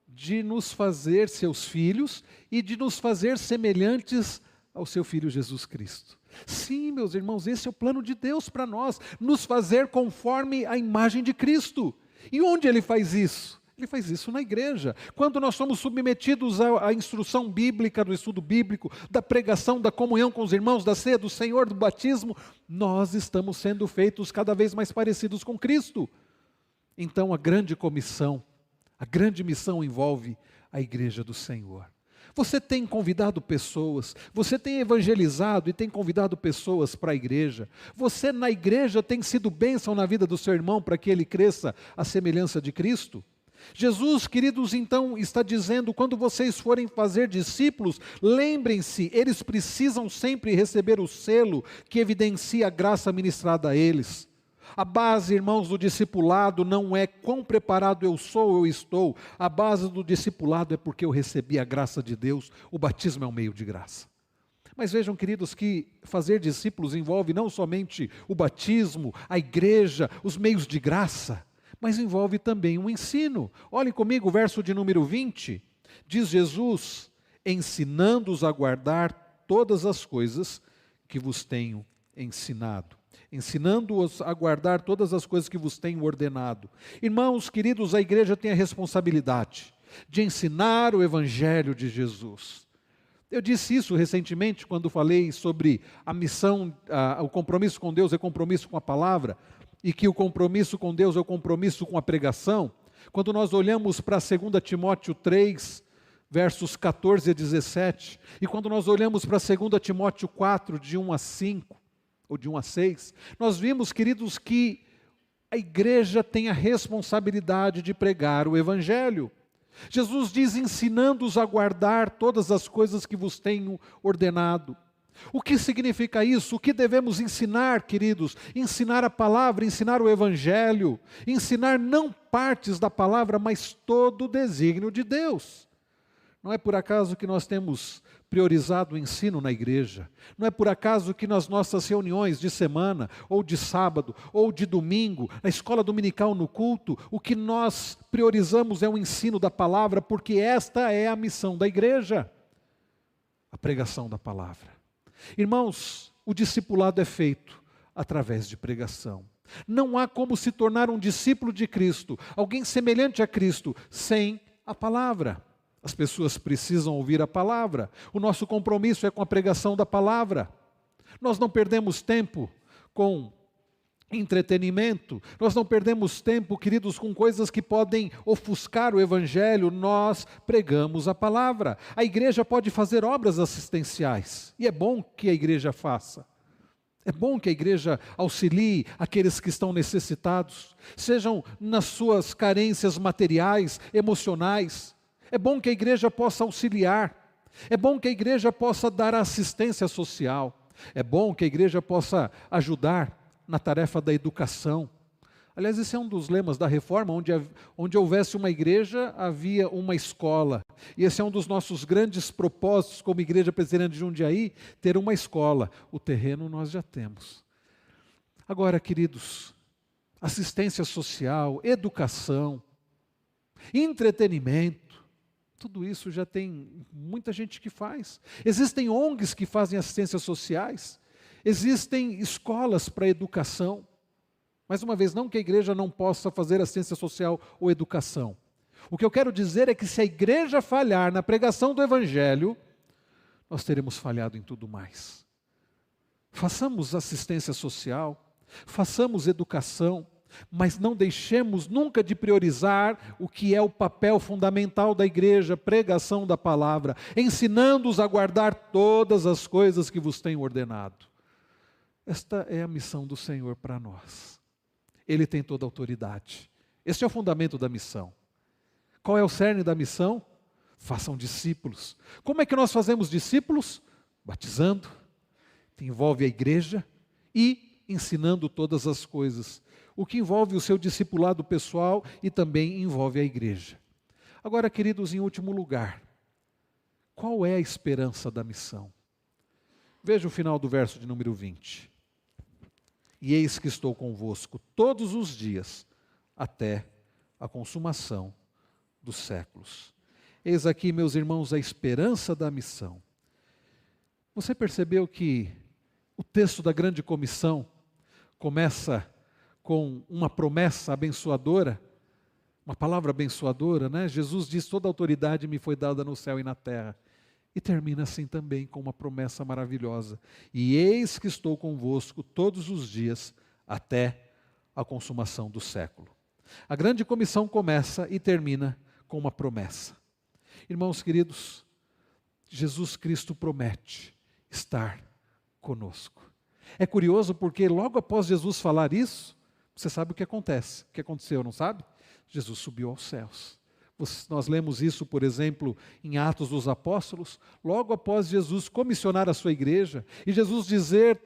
de nos fazer seus filhos e de nos fazer semelhantes ao seu Filho Jesus Cristo. Sim, meus irmãos, esse é o plano de Deus para nós, nos fazer conforme a imagem de Cristo. E onde Ele faz isso? Ele faz isso na igreja. Quando nós somos submetidos à instrução bíblica, do estudo bíblico, da pregação, da comunhão com os irmãos, da ceia do Senhor, do batismo, nós estamos sendo feitos cada vez mais parecidos com Cristo. Então a grande comissão, a grande missão envolve a igreja do Senhor. Você tem convidado pessoas, você tem evangelizado e tem convidado pessoas para a igreja. Você na igreja tem sido bênção na vida do seu irmão para que ele cresça à semelhança de Cristo? Jesus, queridos, então está dizendo, quando vocês forem fazer discípulos, lembrem-se, eles precisam sempre receber o selo que evidencia a graça ministrada a eles. A base, irmãos, do discipulado não é quão preparado eu sou ou eu estou. A base do discipulado é porque eu recebi a graça de Deus. O batismo é um meio de graça. Mas vejam, queridos, que fazer discípulos envolve não somente o batismo, a igreja, os meios de graça, mas envolve também um ensino. Olhem comigo o verso de número 20. Diz Jesus, ensinando-os a guardar todas as coisas que vos tenho ensinado. Ensinando-os a guardar todas as coisas que vos tenho ordenado. Irmãos queridos, a igreja tem a responsabilidade de ensinar o evangelho de Jesus. Eu disse isso recentemente quando falei sobre a missão, o compromisso com Deus é compromisso com a palavra, e que o compromisso com Deus é o compromisso com a pregação. Quando nós olhamos para 2 Timóteo 3, versos 14 a 17, e quando nós olhamos para 2 Timóteo 4, de 1 a 5, ou de 1 a 6, nós vimos, queridos, que a igreja tem a responsabilidade de pregar o evangelho. Jesus diz, ensinando-os a guardar todas as coisas que vos tenho ordenado. O que significa isso? O que devemos ensinar, queridos? Ensinar a palavra, ensinar o evangelho, ensinar não partes da palavra, mas todo o desígnio de Deus. Não é por acaso que nós temos priorizado o ensino na igreja. Não é por acaso que nas nossas reuniões de semana, ou de sábado, ou de domingo, na escola dominical, no culto, o que nós priorizamos é o ensino da palavra, porque esta é a missão da igreja, a pregação da palavra. Irmãos, o discipulado é feito através de pregação. Não há como se tornar um discípulo de Cristo, alguém semelhante a Cristo, sem a palavra. As pessoas precisam ouvir a palavra. O nosso compromisso é com a pregação da palavra. Nós não perdemos tempo com entretenimento, nós não perdemos tempo, queridos, com coisas que podem ofuscar o evangelho. Nós pregamos a palavra. A igreja pode fazer obras assistenciais, e é bom que a igreja faça. É bom que a igreja auxilie aqueles que estão necessitados, sejam nas suas carências materiais, emocionais. É bom que a igreja possa auxiliar. É bom que a igreja possa dar assistência social. É bom que a igreja possa ajudar na tarefa da educação. Aliás, esse é um dos lemas da reforma, onde houvesse uma igreja, havia uma escola. E esse é um dos nossos grandes propósitos como Igreja Presbiteriana de Jundiaí, ter uma escola. O terreno nós já temos. Agora, queridos, assistência social, educação, entretenimento, tudo isso já tem muita gente que faz. Existem ONGs que fazem assistências sociais. Existem escolas para educação. Mais uma vez, não que a igreja não possa fazer assistência social ou educação. O que eu quero dizer é que se a igreja falhar na pregação do evangelho, nós teremos falhado em tudo mais. Façamos assistência social, façamos educação, mas não deixemos nunca de priorizar o que é o papel fundamental da igreja, pregação da palavra, ensinando-os a guardar todas as coisas que vos tenho ordenado. Esta é a missão do Senhor para nós. Ele tem toda a autoridade. Este é o fundamento da missão. Qual é o cerne da missão? Façam discípulos. Como é que nós fazemos discípulos? Batizando, que envolve a igreja, e ensinando todas as coisas, o que envolve o seu discipulado pessoal e também envolve a igreja. Agora, queridos, em último lugar, qual é a esperança da missão? Veja o final do verso de número 20. E eis que estou convosco todos os dias, até a consumação dos séculos. Eis aqui, meus irmãos, a esperança da missão. Você percebeu que o texto da grande comissão começa com uma promessa abençoadora, uma palavra abençoadora, né? Jesus diz: toda autoridade me foi dada no céu e na terra. E termina assim também com uma promessa maravilhosa: e eis que estou convosco todos os dias até a consumação do século. A grande comissão começa e termina com uma promessa. Irmãos queridos, Jesus Cristo promete estar conosco. É curioso porque logo após Jesus falar isso, você sabe o que acontece. O que aconteceu, não sabe? Jesus subiu aos céus. Nós lemos isso, por exemplo, em Atos dos Apóstolos, logo após Jesus comissionar a sua igreja, e Jesus dizer: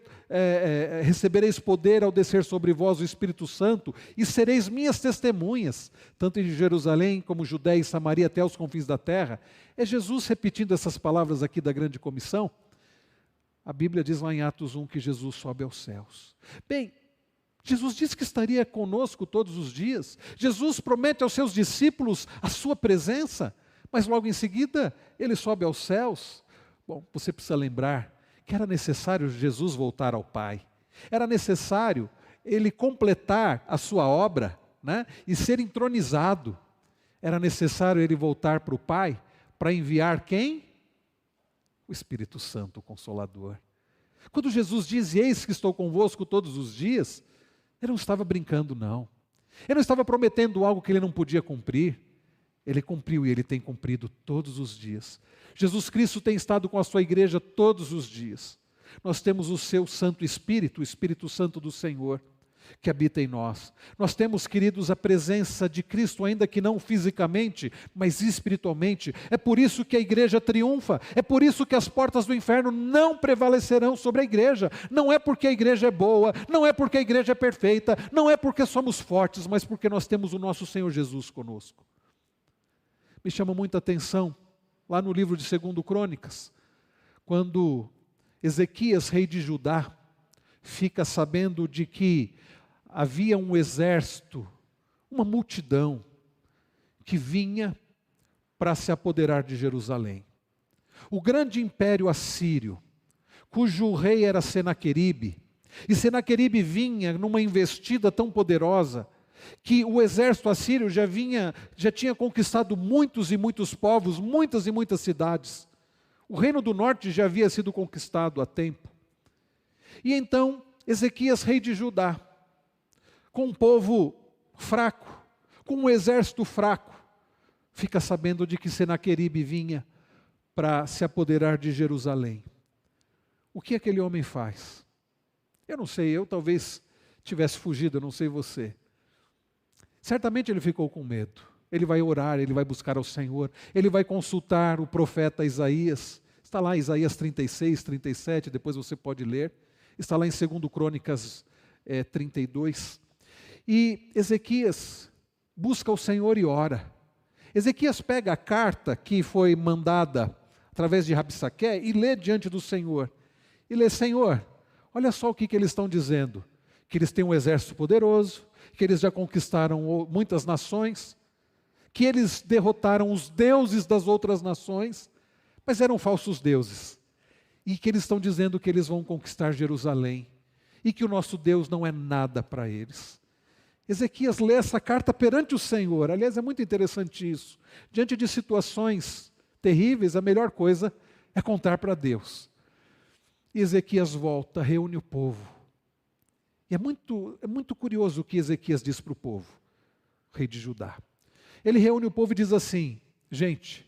recebereis poder ao descer sobre vós o Espírito Santo, e sereis minhas testemunhas, tanto em Jerusalém como Judéia e Samaria até os confins da terra. É Jesus repetindo essas palavras aqui da grande comissão. A Bíblia diz lá em Atos 1 que Jesus sobe aos céus. Bem, Jesus disse que estaria conosco todos os dias. Jesus promete aos seus discípulos a sua presença, mas logo em seguida ele sobe aos céus. Bom, você precisa lembrar que era necessário Jesus voltar ao Pai. Era necessário ele completar a sua obra, né, e ser entronizado. Era necessário ele voltar para o Pai para enviar quem? O Espírito Santo, o Consolador. Quando Jesus diz: eis que estou convosco todos os dias, ele não estava brincando, não. Ele não estava prometendo algo que ele não podia cumprir. Ele cumpriu e ele tem cumprido todos os dias. Jesus Cristo tem estado com a sua igreja todos os dias. Nós temos o seu Santo Espírito, o Espírito Santo do Senhor, que habita em nós. Nós temos, queridos, a presença de Cristo, ainda que não fisicamente, mas espiritualmente. É por isso que a igreja triunfa. É por isso que as portas do inferno não prevalecerão sobre a igreja. Não é porque a igreja é boa, não é porque a igreja é perfeita, não é porque somos fortes, mas porque nós temos o nosso Senhor Jesus conosco. Me chama muita atenção, lá no livro de 2 Crônicas, quando Ezequias, rei de Judá, fica sabendo de que havia um exército, uma multidão, que vinha para se apoderar de Jerusalém. O grande império assírio, cujo rei era Senaqueribe, e Senaqueribe vinha numa investida tão poderosa, que o exército assírio já tinha conquistado muitos e muitos povos, muitas e muitas cidades. O reino do norte já havia sido conquistado há tempo. E então, Ezequias, rei de Judá, com um povo fraco, com um exército fraco, fica sabendo de que Senaqueribe vinha para se apoderar de Jerusalém. O que aquele homem faz? Eu não sei, eu talvez tivesse fugido, eu não sei você. Certamente ele ficou com medo. Ele vai orar, ele vai buscar ao Senhor, ele vai consultar o profeta Isaías. Está lá Isaías 36, 37, depois você pode ler. Está lá em 2 Crônicas 32. E Ezequias busca o Senhor e ora. Ezequias pega a carta que foi mandada através de Rabsaqué e lê diante do Senhor. E lê: Senhor, olha só o que eles estão dizendo. Que eles têm um exército poderoso, que eles já conquistaram muitas nações, que eles derrotaram os deuses das outras nações, mas eram falsos deuses. E que eles estão dizendo que eles vão conquistar Jerusalém, e que o nosso Deus não é nada para eles. Ezequias lê essa carta perante o Senhor. Aliás, é muito interessante isso. Diante de situações terríveis, a melhor coisa é contar para Deus. E Ezequias volta, reúne o povo. E é muito curioso o que Ezequias diz para o povo, rei de Judá. Ele reúne o povo e diz assim: gente,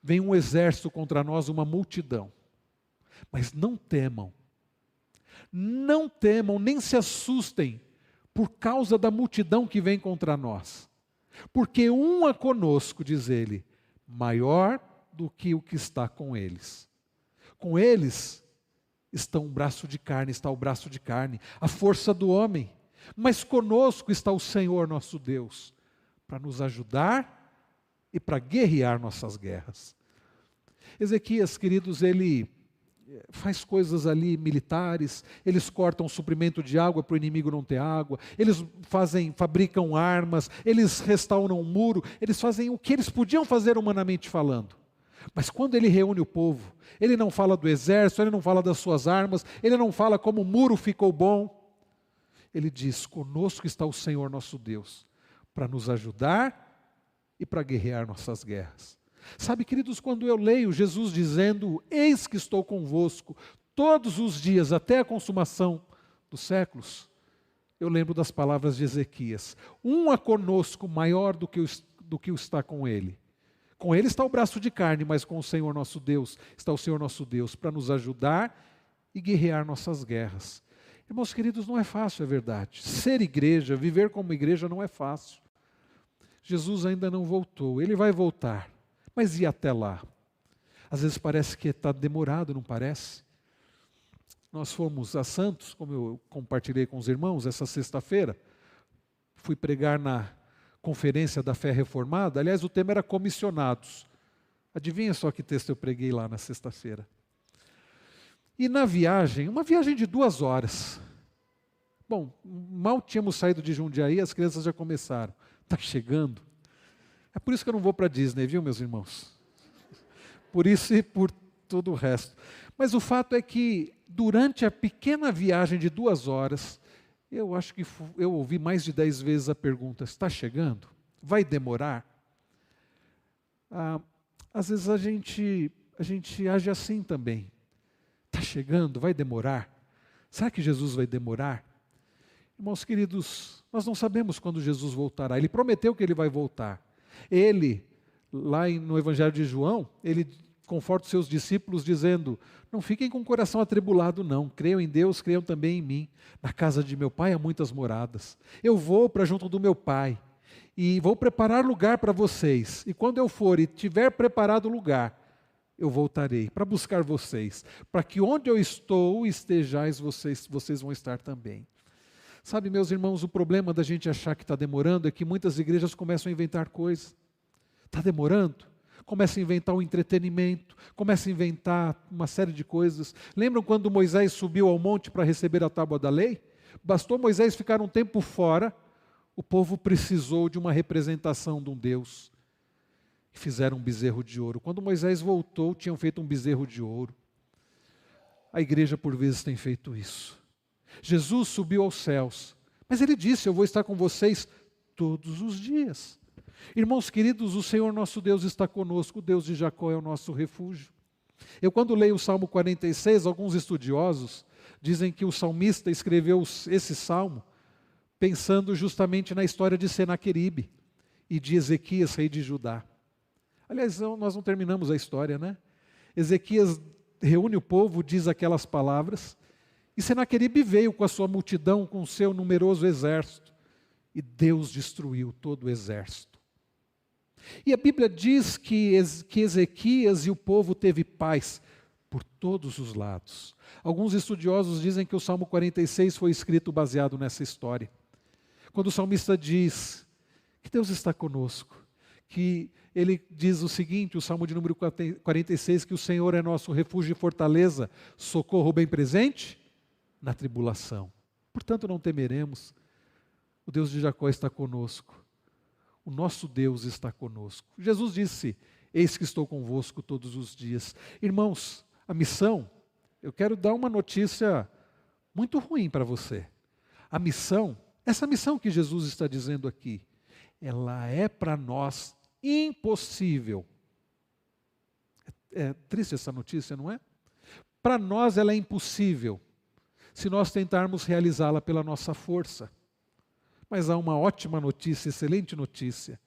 vem um exército contra nós, uma multidão. Mas não temam, nem se assustem por causa da multidão que vem contra nós. Porque um é conosco, diz ele, maior do que o que está com eles. Com eles está o braço de carne, a força do homem. Mas conosco está o Senhor nosso Deus, para nos ajudar e para guerrear nossas guerras. Ezequias, queridos, ele faz coisas ali militares, eles cortam o suprimento de água para o inimigo não ter água, eles fabricam armas, eles restauram um muro, eles fazem o que eles podiam fazer humanamente falando. Mas quando ele reúne o povo, ele não fala do exército, ele não fala das suas armas, ele não fala como o muro ficou bom. Ele diz: conosco está o Senhor nosso Deus, para nos ajudar e para guerrear nossas guerras. Sabe, queridos, quando eu leio Jesus dizendo: eis que estou convosco todos os dias até a consumação dos séculos, eu lembro das palavras de Ezequias: um é conosco maior do que o está com ele. Com ele está o braço de carne, mas com o Senhor nosso Deus está o Senhor nosso Deus para nos ajudar e guerrear nossas guerras. Irmãos queridos, não é fácil, é verdade. Ser igreja, viver como igreja não é fácil. Jesus ainda não voltou, ele vai voltar, mas e até lá? Às vezes parece que está demorado, não parece? Nós fomos a Santos, como eu compartilhei com os irmãos essa sexta-feira, fui pregar na Conferência da Fé Reformada. Aliás, o tema era comissionados. Adivinha só que texto eu preguei lá na sexta-feira? E na viagem, uma viagem de 2 horas. Bom, mal tínhamos saído de Jundiaí, as crianças já começaram. Está chegando. É por isso que eu não vou para a Disney, viu, meus irmãos? Por isso e por todo o resto. Mas o fato é que, durante a pequena viagem de 2 horas, eu acho que eu ouvi mais de 10 vezes a pergunta: está chegando? Vai demorar? Às vezes a gente age assim também. Está chegando? Vai demorar? Será que Jesus vai demorar? Irmãos queridos, nós não sabemos quando Jesus voltará. Ele prometeu que ele vai voltar. Ele, lá no Evangelho de João, ele conforta os seus discípulos dizendo: não fiquem com o coração atribulado não, creiam em Deus, creiam também em mim. Na casa de meu pai há muitas moradas. Eu vou para junto do meu pai e vou preparar lugar para vocês. E quando eu for e tiver preparado o lugar, eu voltarei para buscar vocês, para que onde eu estou estejais vocês vão estar também. Sabe, meus irmãos, o problema da gente achar que está demorando é que muitas igrejas começam a inventar coisas. Está demorando? Começa a inventar o entretenimento, começa a inventar uma série de coisas. Lembram quando Moisés subiu ao monte para receber a tábua da lei? Bastou Moisés ficar um tempo fora, o povo precisou de uma representação de um Deus. E fizeram um bezerro de ouro. Quando Moisés voltou, tinham feito um bezerro de ouro. A igreja, por vezes, tem feito isso. Jesus subiu aos céus, mas ele disse: eu vou estar com vocês todos os dias. Irmãos queridos, o Senhor nosso Deus está conosco, o Deus de Jacó é o nosso refúgio. Eu, quando leio o Salmo 46, alguns estudiosos dizem que o salmista escreveu esse salmo pensando justamente na história de Senaqueribe e de Ezequias, rei de Judá. Aliás, nós não terminamos a história, né? Ezequias reúne o povo, diz aquelas palavras, e Senaqueribe veio com a sua multidão, com o seu numeroso exército, e Deus destruiu todo o exército. E a Bíblia diz que Ezequias e o povo teve paz por todos os lados. Alguns estudiosos dizem que o Salmo 46 foi escrito baseado nessa história. Quando o salmista diz que Deus está conosco, que ele diz o seguinte, o Salmo de número 46, que o Senhor é nosso refúgio e fortaleza, socorro bem presente na tribulação. Portanto, não temeremos. O Deus de Jacó está conosco. O nosso Deus está conosco. Jesus disse: eis que estou convosco todos os dias. Irmãos, a missão, eu quero dar uma notícia muito ruim para você. A missão, essa missão que Jesus está dizendo aqui, ela é para nós impossível. É triste essa notícia, não é? Para nós ela é impossível, se nós tentarmos realizá-la pela nossa força. Mas há uma ótima notícia, excelente notícia.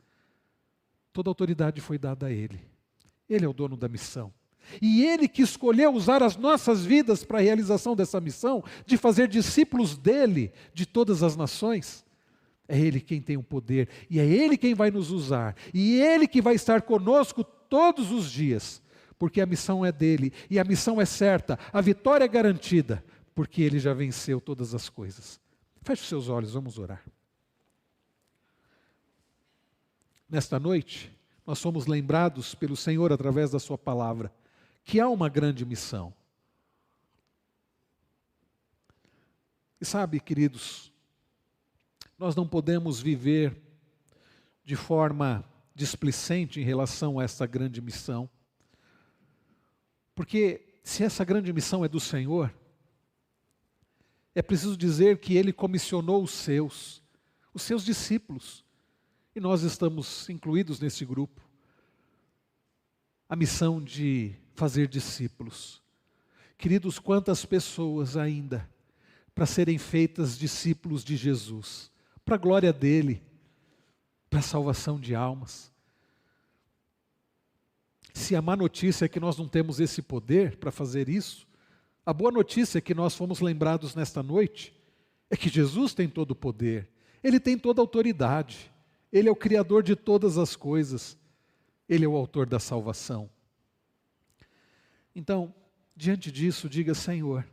Toda a autoridade foi dada a Ele. Ele é o dono da missão. E Ele que escolheu usar as nossas vidas para a realização dessa missão, de fazer discípulos dEle, de todas as nações. É Ele quem tem o poder, e é Ele quem vai nos usar. E Ele que vai estar conosco todos os dias, porque a missão é dEle, e a missão é certa, a vitória é garantida, porque Ele já venceu todas as coisas. Feche os seus olhos, vamos orar. Nesta noite, nós somos lembrados pelo Senhor através da sua palavra, que há uma grande missão. E sabe, queridos, nós não podemos viver de forma displicente em relação a essa grande missão, Porque se essa grande missão é do Senhor, é preciso dizer que Ele comissionou os seus discípulos, e nós estamos incluídos nesse grupo. A missão de fazer discípulos. Queridos, quantas pessoas ainda para serem feitas discípulos de Jesus, para a glória dEle, para a salvação de almas. Se a má notícia é que nós não temos esse poder para fazer isso, a boa notícia é que nós fomos lembrados nesta noite, é que Jesus tem todo o poder, Ele tem toda a autoridade, Ele é o Criador de todas as coisas, Ele é o autor da salvação. Então, diante disso, diga: Senhor,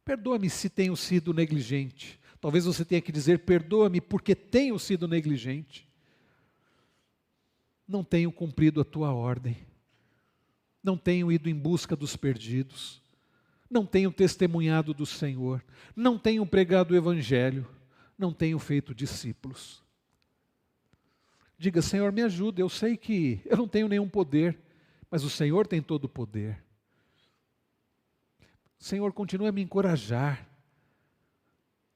perdoa-me se tenho sido negligente. Talvez você tenha que dizer: perdoa-me porque tenho sido negligente. Não tenho cumprido a tua ordem. Não tenho ido em busca dos perdidos. Não tenho testemunhado do Senhor. Não tenho pregado o Evangelho. Não tenho feito discípulos. Diga: Senhor, me ajuda. Eu sei que eu não tenho nenhum poder, mas o Senhor tem todo o poder. Senhor, continua a me encorajar.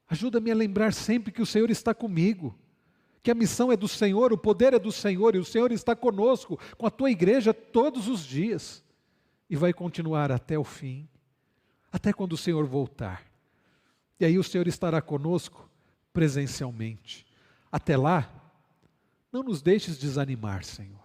Ajuda-me a lembrar sempre que o Senhor está comigo, que a missão é do Senhor, o poder é do Senhor, e o Senhor está conosco, com a tua igreja todos os dias, e vai continuar até o fim, até quando o Senhor voltar. E aí o Senhor estará conosco presencialmente. Até lá, não nos deixes desanimar, Senhor.